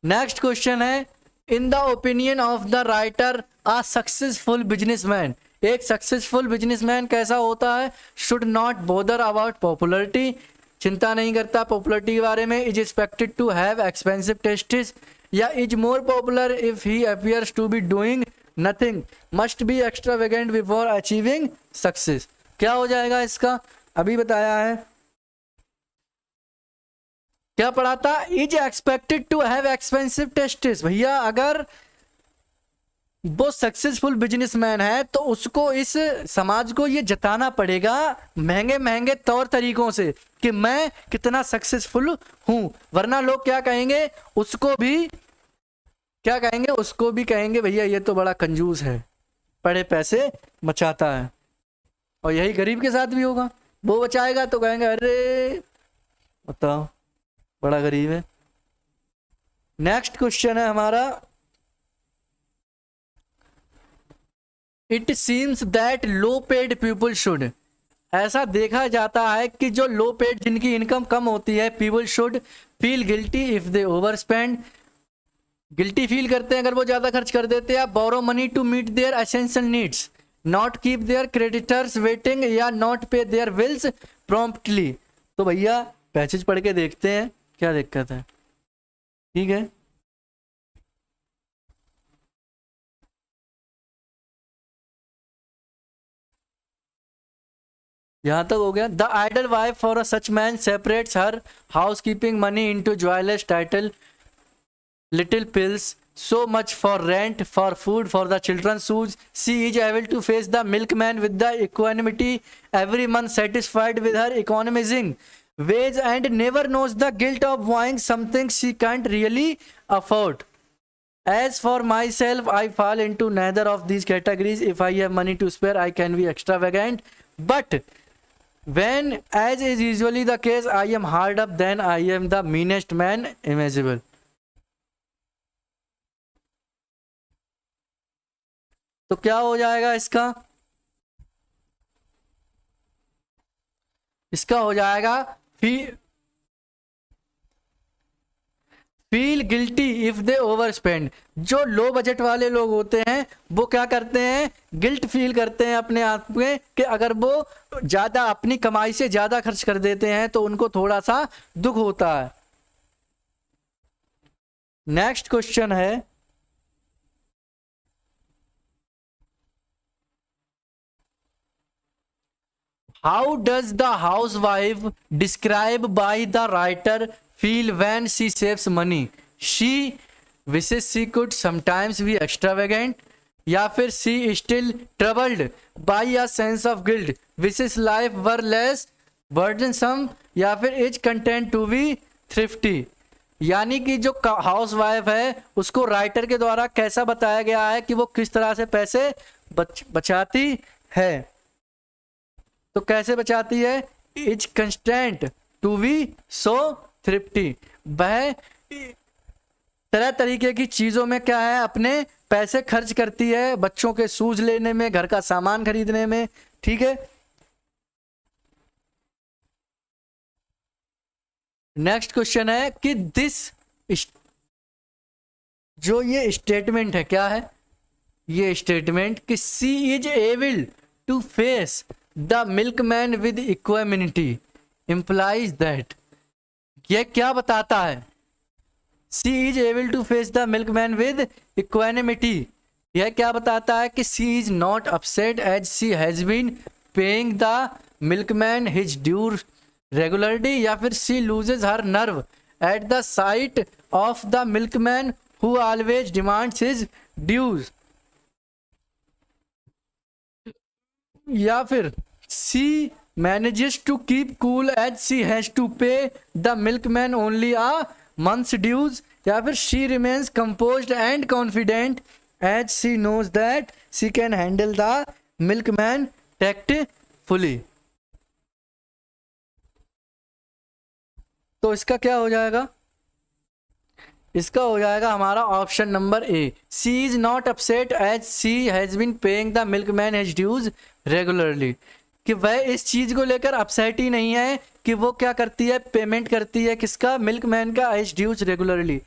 नेक्स्ट क्वेश्चन है, in the opinion of the writer a successful businessman, एक सक्सेसफुल बिजनेसमैन कैसा होता है, should not bother about popularity, चिंता नहीं करता पॉपुलरिटी के बारे में, is expected to have expensive tastes, या is more popular if he appears to be doing nothing, must be extravagant before achieving success. क्या हो जाएगा इसका, अभी बताया है, क्या पढ़ा था, is expected to have expensive tastes. भैया अगर वो सक्सेसफुल बिजनेसमैन है तो उसको इस समाज को ये जताना पड़ेगा महंगे महंगे तौर तरीकों से कि मैं कितना सक्सेसफुल हूं, वरना लोग क्या कहेंगे, उसको भी क्या कहेंगे, उसको भी कहेंगे भैया ये तो बड़ा कंजूस है, बड़े पैसे बचाता है। और यही गरीब के साथ भी होगा, वो बचाएगा तो कहेंगे अरे बताओ बड़ा गरीब है। नेक्स्ट क्वेश्चन है हमारा, it seems that low paid people should, ऐसा देखा जाता है कि जो लो पेड जिनकी इनकम कम होती है, people should feel guilty if they over spend, guilty feel करते हैं अगर वो ज्यादा खर्च कर देते हैं। Borrow money to meet their essential needs, not keep their creditors waiting, या not pay their bills promptly. तो भैया पैसेज पढ़ के देखते हैं क्या दिक्कत है। ठीक है, यहां तक हो गया। The idle wife for a such man separates her house keeping money into joyless title little pills, so much for rent, for food, for the children's shoes. She is able to face the milkman with the equanimity, every month satisfied with her economizing wage, and never knows the guilt of buying something she can't really afford. As for myself, I fall into neither of these categories. If I have money to spare, I can be extravagant. But when, as is usually the case, I am hard up, then I am the meanest man imaginable. तो क्या हो जाएगा इसका? इसका हो जाएगा feel guilty if they over spend. जो लो बजट वाले लोग होते हैं वो क्या करते हैं, गिल्ट फील करते हैं अपने आप में कि अगर वो ज्यादा अपनी कमाई से ज्यादा खर्च कर देते हैं तो उनको थोड़ा सा दुख होता है। नेक्स्ट क्वेश्चन है, how does the housewife described by the writer feel when she saves money? She wishes she could sometimes be extravagant, या फिर she is still troubled by a sense of guilt, wishes life were less burdensome, या फिर is content to be thrifty। यानी कि जो हाउस वाइफ है उसको राइटर के द्वारा कैसा बताया गया है कि वो किस तरह से पैसे बचाती है। तो कैसे बचाती है, is constant to be so thrifty, वह तरह तरीके की चीजों में क्या है अपने पैसे खर्च करती है, बच्चों के शूज लेने में, घर का सामान खरीदने में। ठीक है, नेक्स्ट क्वेश्चन है कि दिस जो ये स्टेटमेंट है क्या है, ये स्टेटमेंट कि she is able to face the milkman with equanimity implies that, यह क्या बताता है, she is able to face the milkman with equanimity, यह क्या बताता है कि she is not upset as she has been paying the milkman his due regularly, या फिर she loses her nerve at the sight of the milkman who always demands his dues, या फिर she manages to keep cool as she has to pay the milkman only a month's dues, या फिर she remains composed and confident as she knows that she can handle the milkman tactfully. तो इसका क्या हो जाएगा, इसका हो जाएगा हमारा option number A, she is not upset as she has been paying the milkman his dues regularly, कि वह इस चीज को लेकर अपसेट ही नहीं है कि वो क्या करती है, पेमेंट करती है किसका, मिल्कमैन का हिज ड्यूज रेगुलरली,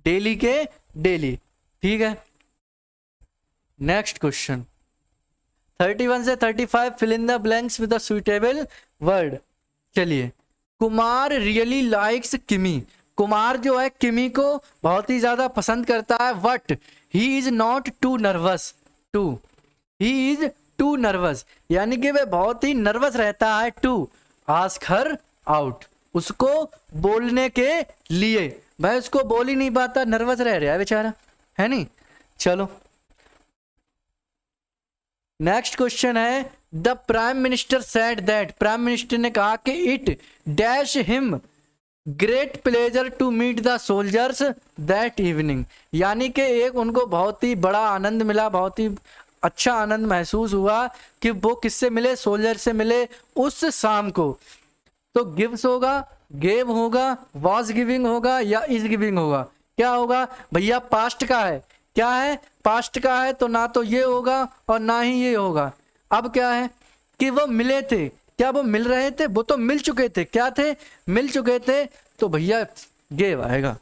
डेली के डेली। ठीक है, नेक्स्ट क्वेश्चन 31 से 35 fill in the blanks with a suitable word. चलिए, कुमार रियली लाइक्स किमी, कुमार जो है किमी को बहुत ही ज्यादा पसंद करता है, but he is not too nervous too, he is too nervous, यानी कि वह बहुत ही नर्वस रहता है, टू आस्क हर आउट, उसको बोलने के लिए, वह उसको बोल ही नहीं पाता, नर्वस रह रहा है बेचारा, है नहीं। चलो नेक्स्ट क्वेश्चन है, the prime minister said that, prime minister ने कहा कि it dash him great pleasure to meet the soldiers that evening, यानी कि एक उनको बहुत ही बड़ा आनंद मिला, बहुत ही अच्छा आनंद महसूस हुआ कि वो किससे मिले, सोल्जर से मिले उस शाम को। तो गिव्स होगा, गेव होगा, वॉज गिविंग होगा, या इज गिविंग होगा, क्या होगा भैया, पास्ट का है, क्या है, पास्ट का है, तो ना तो ये होगा और ना ही ये होगा। अब क्या है कि वो मिले थे, क्या वो मिल रहे थे, वो तो मिल चुके थे, क्या थे, मिल चुके थे, तो भैया गेव आएगा,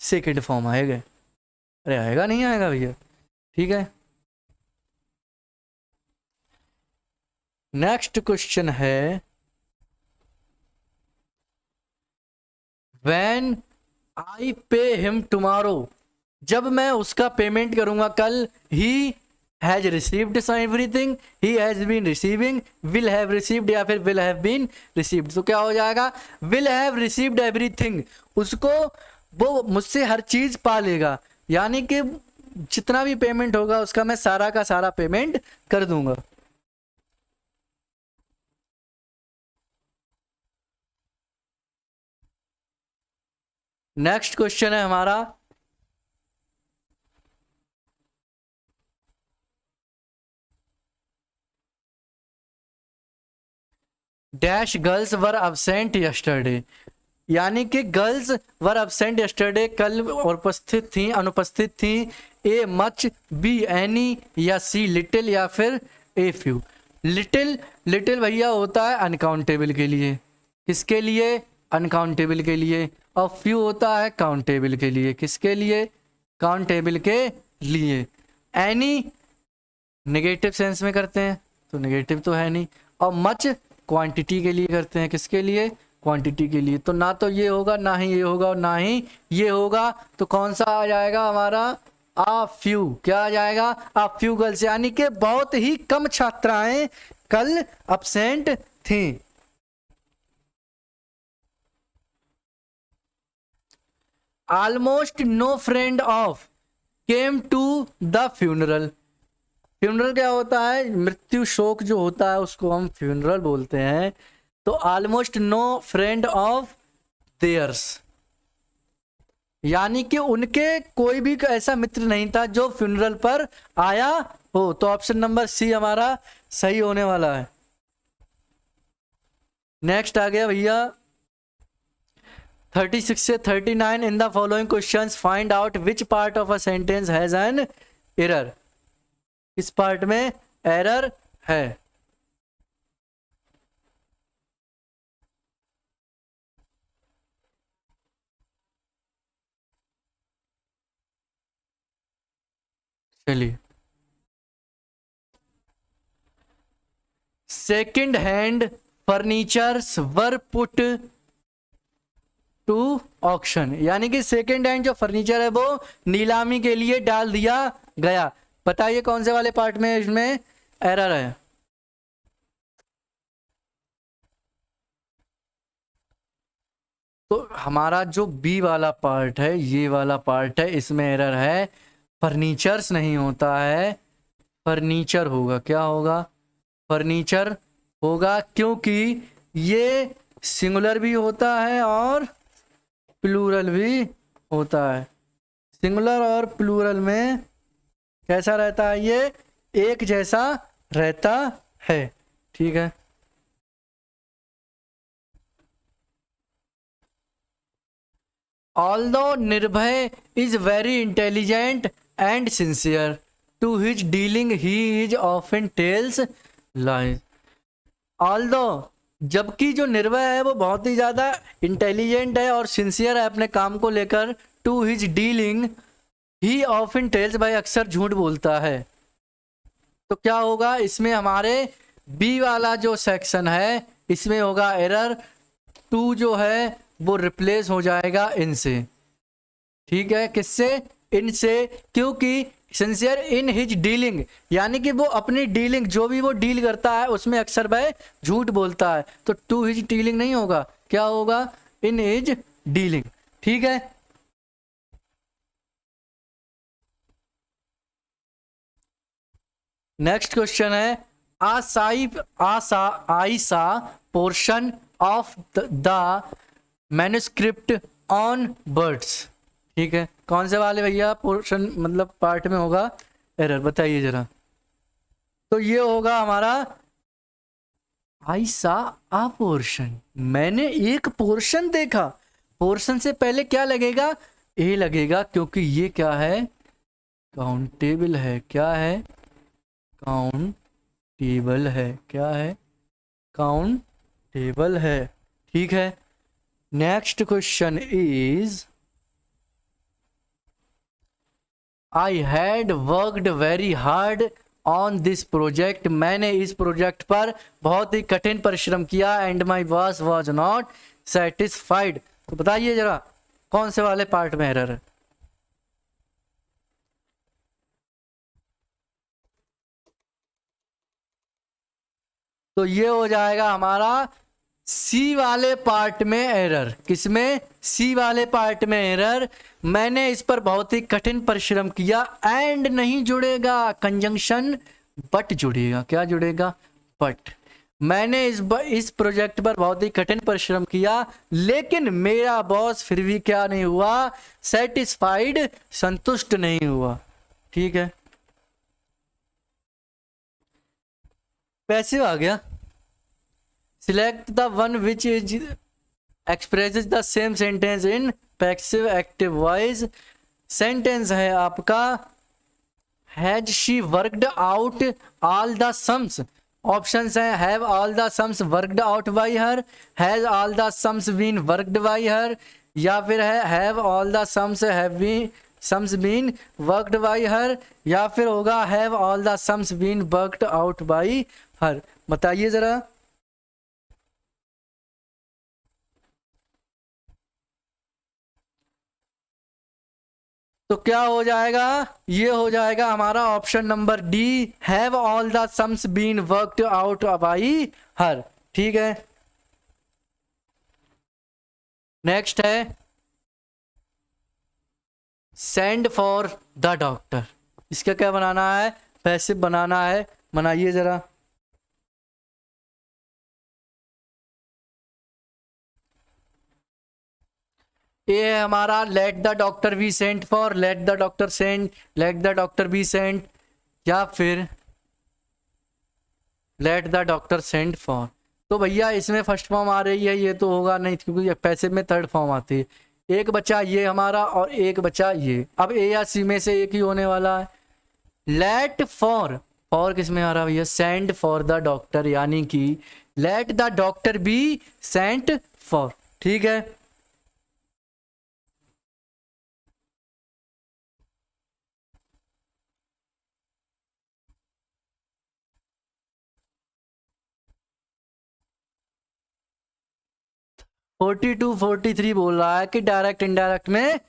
सेकेंड फॉर्म आएगा, अरे आएगा नहीं आएगा भैया। ठीक है, नेक्स्ट क्वेश्चन है, when I pay him tomorrow, जब मैं उसका पेमेंट करूंगा कल, he has received everything, he has been receiving, will have received या फिर विल हैव बीन रिसीव्ड। तो क्या हो जाएगा, विल हैव रिसीव्ड एवरीथिंग, उसको वो मुझसे हर चीज पा लेगा, यानी कि जितना भी पेमेंट होगा उसका मैं सारा का सारा पेमेंट कर दूंगा। नेक्स्ट क्वेश्चन है हमारा, dash girls were absent yesterday, यानी कि गर्ल्स वर अब्सेंट यस्टरडे, कल उपस्थित थी, अनुपस्थित थी। ए मच, बी एनी, या सी लिटिल, या फिर ए फ्यू। लिटिल, लिटिल भैया होता है अनकाउंटेबल के लिए, किसके लिए, अनकाउंटेबल के लिए। और फ्यू होता है काउंटेबल के लिए, किसके लिए, काउंटेबल के लिए। एनी नेगेटिव सेंस में करते हैं तो नेगेटिव तो है नहीं, और मच क्वांटिटी के लिए करते हैं, किसके लिए, क्वांटिटी के लिए। तो ना तो ये होगा, ना ही ये होगा, और ना ही ये होगा, तो कौन सा आ जाएगा हमारा, आ फ्यू। क्या आ जाएगा, आ फ्यू गर्ल्स, यानी कि बहुत ही कम छात्राएं कल अब्सेंट थी। Almost no friend of came to the funeral. Funeral क्या होता है, मृत्यु शोक जो होता है उसको हम फ्यूनरल बोलते हैं। तो almost no friend of theirs, यानी कि उनके कोई भी ऐसा मित्र नहीं था जो फ्यूनरल पर आया हो। तो ऑप्शन नंबर सी हमारा सही होने वाला है। नेक्स्ट आ गया भैया 36 से 39, in the following questions find out which part of a sentence has an error. इस पार्ट में एरर है। चलिए, second hand furnitures were put to auction, यानी कि सेकेंड हैंड जो फर्नीचर है वो नीलामी के लिए डाल दिया गया। बताइए कौन से वाले पार्ट में इसमें एरर है। तो हमारा जो बी वाला पार्ट है, ये वाला पार्ट है, इसमें एरर है। फर्नीचर्स नहीं होता है, फर्नीचर होगा। क्या होगा, फर्नीचर होगा, क्योंकि ये सिंगुलर भी होता है और प्लूरल भी होता है। सिंगुलर और प्लूरल में कैसा रहता है, ये एक जैसा रहता है। ठीक है, although Nirbhay is very intelligent and sincere to his dealing he is often tells lies. Although, जबकि जो निर्भय है वो बहुत ही ज्यादा इंटेलिजेंट है और सिंसियर है अपने काम को लेकर। To his dealing he often tells, भाई अक्सर झूठ बोलता है। तो क्या होगा, इसमें हमारे बी वाला जो सेक्शन है इसमें होगा एरर। टू जो है वो रिप्लेस हो जाएगा इनसे। ठीक है, किससे, इनसे, क्योंकि सिंसियर इन हिज डीलिंग, यानी कि वो अपनी डीलिंग, जो भी वो डील करता है उसमें अक्सर वह झूठ बोलता है। तो टू हिज डीलिंग नहीं होगा, क्या होगा, इन हिज डीलिंग। ठीक है, नेक्स्ट क्वेश्चन है I saw portion of the manuscript on birds. ठीक है, कौन से वाले भैया पोर्शन मतलब पार्ट में होगा एरर, बताइए जरा। तो ये होगा हमारा आई सा आ पोर्शन, मैंने एक पोर्शन देखा। पोर्शन से पहले क्या लगेगा, ए लगेगा, क्योंकि ये क्या है, काउंटेबल है। क्या है, काउंटेबल है। क्या है, काउंटेबल है। ठीक है, next question is I had worked very hard on this project, मैंने इस प्रोजेक्ट पर बहुत ही कठिन परिश्रम किया। And my boss was not satisfied तो बताइए जरा कौन से वाले पार्ट में एरर है। तो ये हो जाएगा हमारा सी वाले पार्ट में एरर। किसमें? सी वाले पार्ट में एरर। मैंने इस पर बहुत ही कठिन परिश्रम किया। एंड नहीं जुड़ेगा, कंजंक्शन बट जुड़ेगा। क्या जुड़ेगा? बट। मैंने इस प्रोजेक्ट पर बहुत ही कठिन परिश्रम किया, लेकिन मेरा बॉस फिर भी क्या नहीं हुआ? सेटिस्फाइड, संतुष्ट नहीं हुआ। ठीक है, पैसिव आ गया। Select the one which is expresses the same sentence in passive active voice. Sentence है आपका has she worked out all the sums. Options हैं have all the sums worked out by her, has all the sums been worked by her, या फिर है have all the sums have been sums been worked by her, या फिर होगा have all the sums been worked out by हर। बताइए जरा। तो क्या हो जाएगा? ये हो जाएगा हमारा option number D, have all the sums been worked out by her. ठीक है, नेक्स्ट है सेंड फॉर द डॉक्टर। इसका क्या बनाना है? पैसिव बनाना है। बनाइए जरा। ये है हमारा let the doctor be sent for, let the doctor send, let the doctor be sent, या फिर let the doctor send for. तो भैया इसमें फर्स्ट फॉर्म आ रही है, ये तो होगा नहीं क्योंकि पैसे में थर्ड फॉर्म आती है। एक बच्चा ये हमारा और एक बच्चा ये। अब ए या सी में से एक ही होने वाला है। लेट फॉर, फॉर किस में आ रहा है भैया? सेंड फॉर द डॉक्टर, यानी कि let the doctor be sent for. ठीक है, फोर्टी टू 43 बोल रहा है कि डायरेक्ट इनडायरेक्ट में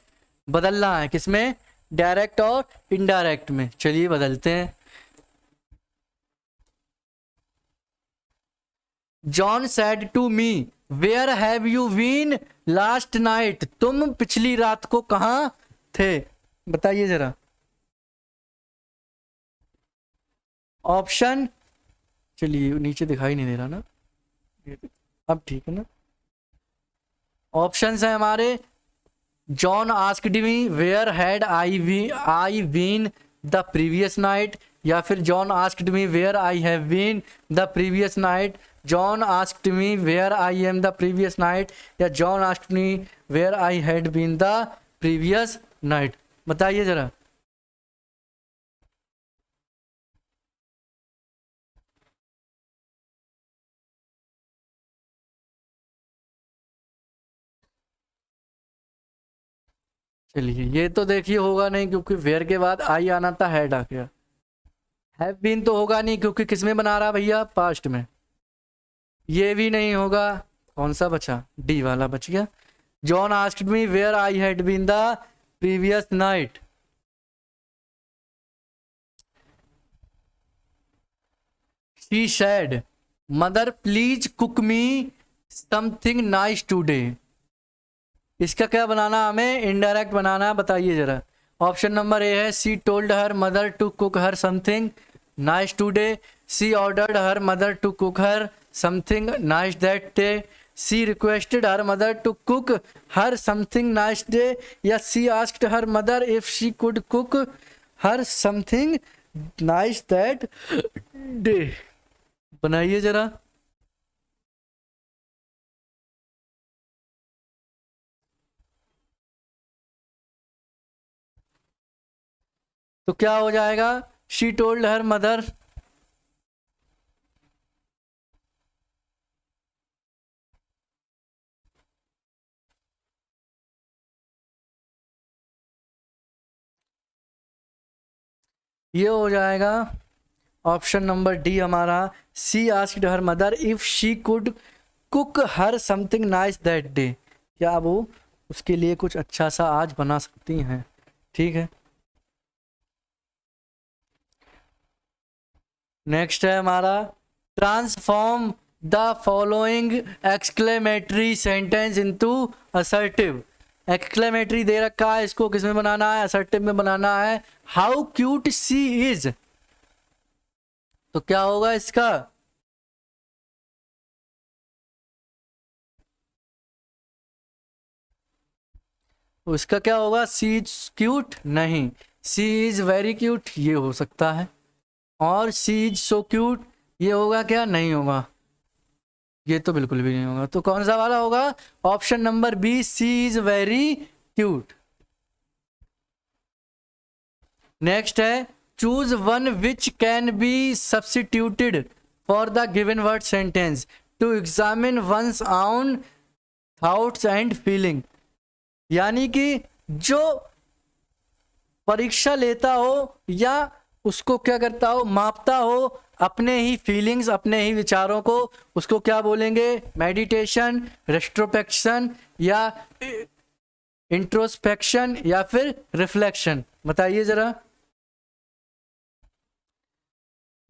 बदलना है। किसमें? डायरेक्ट और इनडायरेक्ट में। चलिए बदलते हैं। John said to me where have you been last night. तुम पिछली रात को कहाँ थे? बताइए जरा। ऑप्शन, चलिए नीचे दिखाई नहीं दे रहा ना, अब ठीक है ना। ऑप्शंस है हमारे John asked me where had I been the previous night, या फिर John asked me where I have been the previous night, John asked me where I am the previous night, या John asked me where I had been the previous night. बताइए जरा। चलिए ये तो देखिए होगा नहीं क्योंकि वेयर के बाद आई आना था, हैड आ गया। हैव बीन तो होगा नहीं क्योंकि किसमें बना रहा भैया? पास्ट में। ये भी नहीं होगा। कौन सा बचा? डी वाला बच गया। John asked me where I had been the previous night. She said mother please cook me something nice today. इसका क्या बनाना? हमें इनडायरेक्ट बनाना है। बताइए जरा। ऑप्शन नंबर ए है she told her mother to cook her something nice today, she ordered her mother to cook her something nice that day, she requested her mother to cook her something nice day, या she asked her mother if she could cook her something nice that day. बनाइए जरा। तो क्या हो जाएगा? शी टोल्ड हर मदर, ये हो जाएगा ऑप्शन नंबर डी हमारा। She asked her mother if she could cook her something nice that day. क्या वो उसके लिए कुछ अच्छा सा आज बना सकती हैं। ठीक है, नेक्स्ट है हमारा transform the following exclamatory sentence into assertive. Exclamatory दे रखा है, इसको किस में बनाना है, असर्टिव में बनाना है। हाउ क्यूट शी इज, तो क्या होगा इसका, उसका क्या होगा, सी इज क्यूट नहीं, सी इज वेरी क्यूट ये हो सकता है, और सी इज सो क्यूट ये होगा क्या, नहीं होगा, ये तो बिल्कुल भी नहीं होगा। तो कौन सा वाला होगा, option number B, she is very cute. Next है choose one which can be substituted for the given word sentence to examine one's own thoughts and feeling. यानी कि जो परीक्षा लेता हो या उसको क्या करता हो, मापता हो अपने ही फीलिंग्स, अपने ही विचारों को, उसको क्या बोलेंगे, मेडिटेशन, रेस्ट्रोस्पेक्शन या इंट्रोस्पेक्शन या फिर रिफ्लेक्शन, बताइए जरा।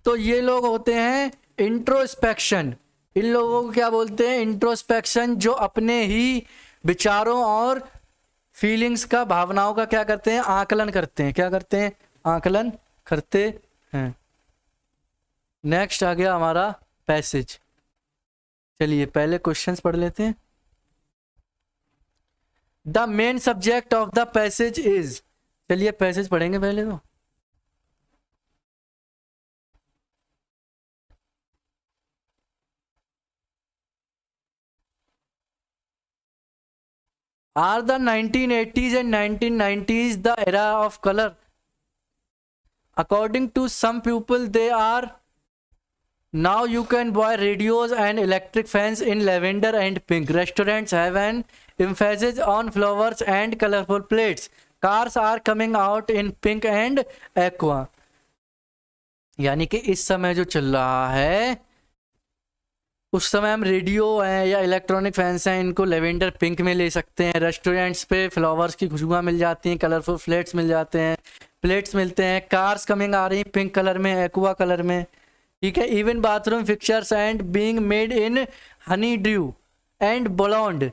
तो ये लोग होते हैं इंट्रोस्पेक्शन, इन लोगों को क्या बोलते हैं, इंट्रोस्पेक्शन, जो अपने ही विचारों और फीलिंग्स का, भावनाओं का क्या करते हैं, आकलन करते हैं, क्या करते हैं, आकलन करते हैं। नेक्स्ट आ गया हमारा पैसेज। चलिए पहले क्वेश्चंस पढ़ लेते हैं। The main subject of the passage is, चलिए पैसेज पढ़ेंगे पहले तो। Are the 1980s and 1990s the era of color? According to some people, they are. Now you can buy radios and electric fans in lavender and pink. Restaurants have an emphasis on flowers and colorful plates. Cars are coming out in pink and aqua. यानी कि इस समय जो चल रहा है, उस समय हम रेडियो हैं या इलेक्ट्रॉनिक फैंस हैं, इनको लेवेंडर पिंक में ले सकते हैं। रेस्टोरेंट्स पे फ्लावर्स की खुशबुआं मिल जाती हैं, कलरफुल प्लेट्स मिल जाते हैं, प्लेट्स मिलते हैं। कार्स कमिंग आ रही पिंक कलर में, एक्वा कलर में, ठीक है। Even bathroom fixtures and being made in honey dew and blonde.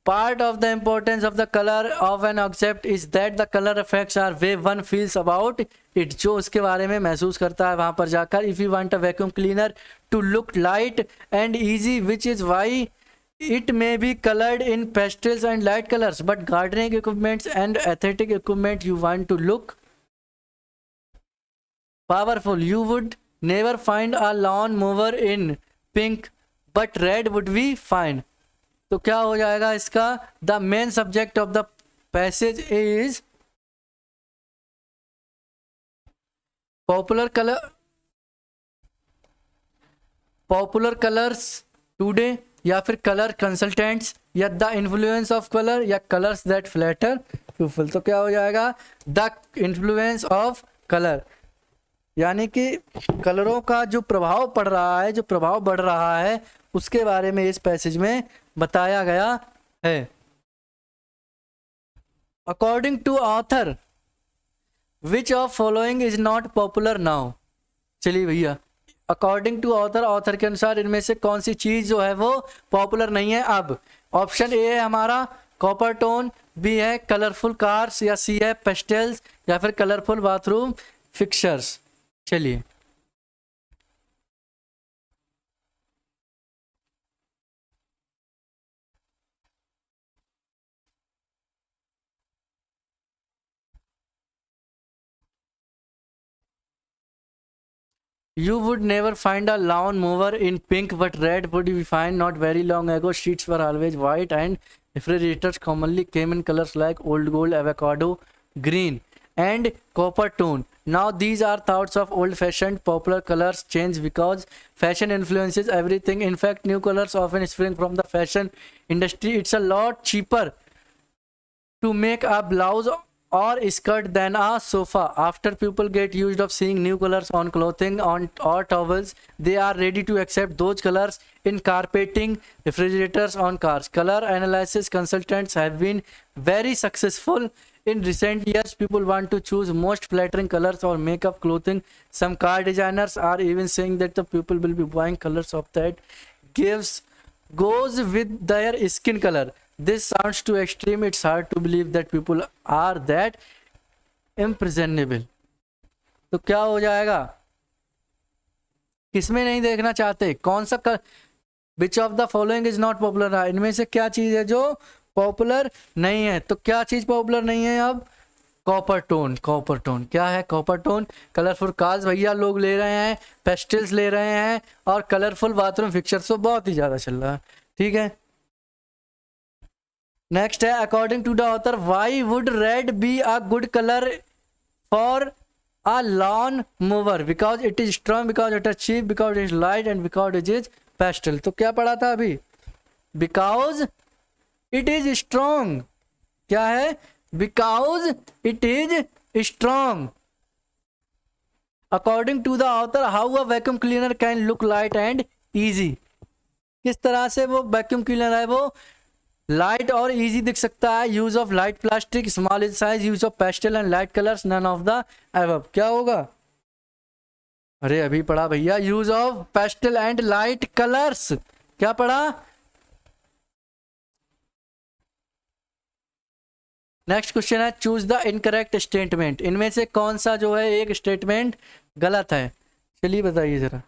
Part of the importance of the color of an object is that the color effects are way one feels about it, जो उसके बारे में महसूस करता है वहां पर जाकर। If you want a vacuum cleaner to look light and easy, which is why it may be colored in pastels and light colors, but gardening equipment and aesthetic equipment you want to look powerful. You would never find a lawn mower in pink, but red would be fine. तो क्या हो जाएगा इसका, the main subject of the passage is popular colours today, या फिर कलर कंसल्टेंट्स, या द इन्फ्लुएंस ऑफ कलर, या कलर्स दैट फ्लैटर पीपल। तो क्या हो जाएगा, द इन्फ्लुएंस ऑफ कलर, यानी कि कलरों का जो प्रभाव पड़ रहा है, जो प्रभाव बढ़ रहा है, उसके बारे में इस पैसेज में बताया गया है। According to author which of following is not popular now. चलिए भैया, अकॉर्डिंग टू ऑथर, ऑथर के अनुसार इनमें से कौन सी चीज जो है वो पॉपुलर नहीं है अब। ऑप्शन ए है हमारा कॉपर टोन, बी है कलरफुल कार्स, या सी है पेस्टल्स, या फिर कलरफुल बाथरूम फिक्चर्स। चलिए You would never find a lawn mower in pink, but red would be fine. Not very long ago, sheets were always white, and refrigerators commonly came in colors like old gold, avocado green, and copper tone. Now these are thoughts of old-fashioned. Popular colors change because fashion influences everything. In fact, new colors often spring from the fashion industry. It's a lot cheaper to make a blouse or skirt than a sofa. After people get used of seeing new colors on clothing on or towels, they are ready to accept those colors in carpeting, refrigerators, on cars. Color analysis consultants have been very successful in recent years. People want to choose most flattering colors or makeup clothing. Some car designers are even saying that the people will be buying colors of that goes with their skin color. This sounds too extreme. It's hard to believe that people are that impressionable. तो क्या हो जाएगा? किसमें नहीं देखना चाहते? कौन सा which of the following is not popular? इनमें से क्या चीज है जो पॉपुलर नहीं है? तो क्या चीज पॉपुलर नहीं है अब? Copper tone. कॉपर टोन क्या है? Copper tone. कलरफुल कार्स भैया लोग ले रहे हैं, पेस्टल्स ले रहे हैं, और कलरफुल बाथरूम फिक्चर्स तो बहुत ही ज्यादा चल रहा है. ठीक है, नेक्स्ट है according to the author why would red be a good colour for a lawn mower? Because it is strong, because it is cheap, because it is light, and because it is pastel. तो क्या पढ़ा था अभी? Because it is strong. क्या है? Because it is strong. According to the author how a vacuum cleaner can look light and easy? किस तरह से वो वैक्यूम क्लीनर है वो लाइट और इजी दिख सकता है? Use of light plastic, small in size, use of pastel and light colours, none of the above. क्या होगा? अरे अभी पढ़ा भैया, use of pastel and light colours. क्या पढ़ा? नेक्स्ट क्वेश्चन है चूज द इनकरेक्ट स्टेटमेंट. इनमें से कौन सा जो है एक स्टेटमेंट गलत है? चलिए बताइए जरा.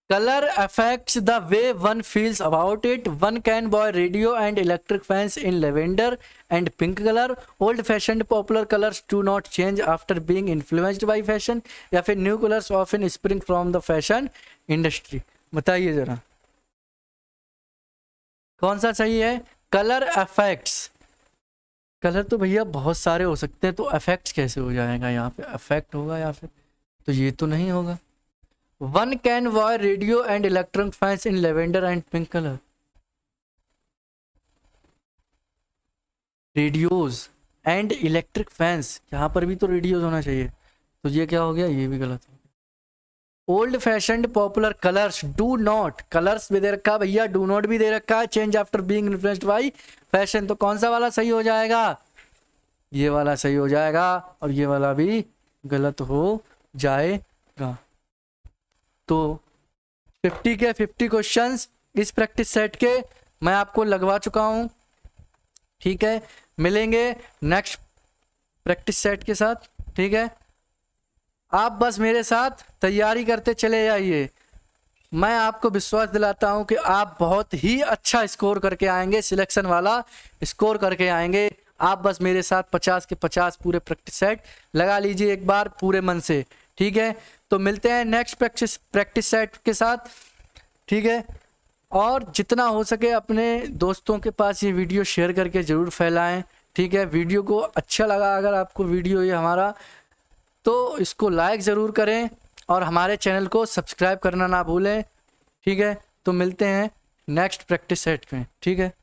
Color affects the way one feels about it. One can buy radio and electric fans in lavender and pink color. Old-fashioned popular colors do not change after being influenced by fashion. या फिर new colors often spring from the fashion industry. बताइए जरा कौन सा सही है? Colour affects. कलर तो भैया बहुत सारे हो सकते हैं, तो अफेक्ट्स कैसे हो जाएगा? यहाँ पे अफेक्ट होगा या फिर, तो ये तो नहीं होगा. One can buy radio and electric fans in lavender and pink color. Radios and electric fans, यहाँ पर भी तो रेडियोज होना चाहिए, तो ये क्या हो गया? ये भी गलत हो गया. Old fashioned popular colours do not, colours भी दे रखा भैया, डू नॉट भी दे रखा है, change after being influenced by fashion. तो कौन सा वाला सही हो जाएगा? ये वाला सही हो जाएगा, और ये वाला भी गलत हो जाएगा. तो 50 के 50 क्वेश्चंस इस प्रैक्टिस सेट के मैं आपको लगवा चुका हूं. ठीक है, मिलेंगे नेक्स्ट प्रैक्टिस सेट के साथ. ठीक है, आप बस मेरे साथ तैयारी करते चले जाइए. मैं आपको विश्वास दिलाता हूं कि आप बहुत ही अच्छा स्कोर करके आएंगे, सिलेक्शन वाला स्कोर करके आएंगे. आप बस मेरे साथ 50 के 50 पूरे प्रैक्टिस सेट लगा लीजिए एक बार पूरे मन से. ठीक है, तो मिलते हैं नेक्स्ट प्रैक्टिस सेट के साथ. ठीक है, और जितना हो सके अपने दोस्तों के पास ये वीडियो शेयर करके ज़रूर फैलाएं. ठीक है, वीडियो को अच्छा लगा अगर आपको वीडियो ये हमारा, तो इसको लाइक ज़रूर करें और हमारे चैनल को सब्सक्राइब करना ना भूलें. ठीक है, तो मिलते हैं नेक्स्ट प्रैक्टिस सेट में. ठीक है.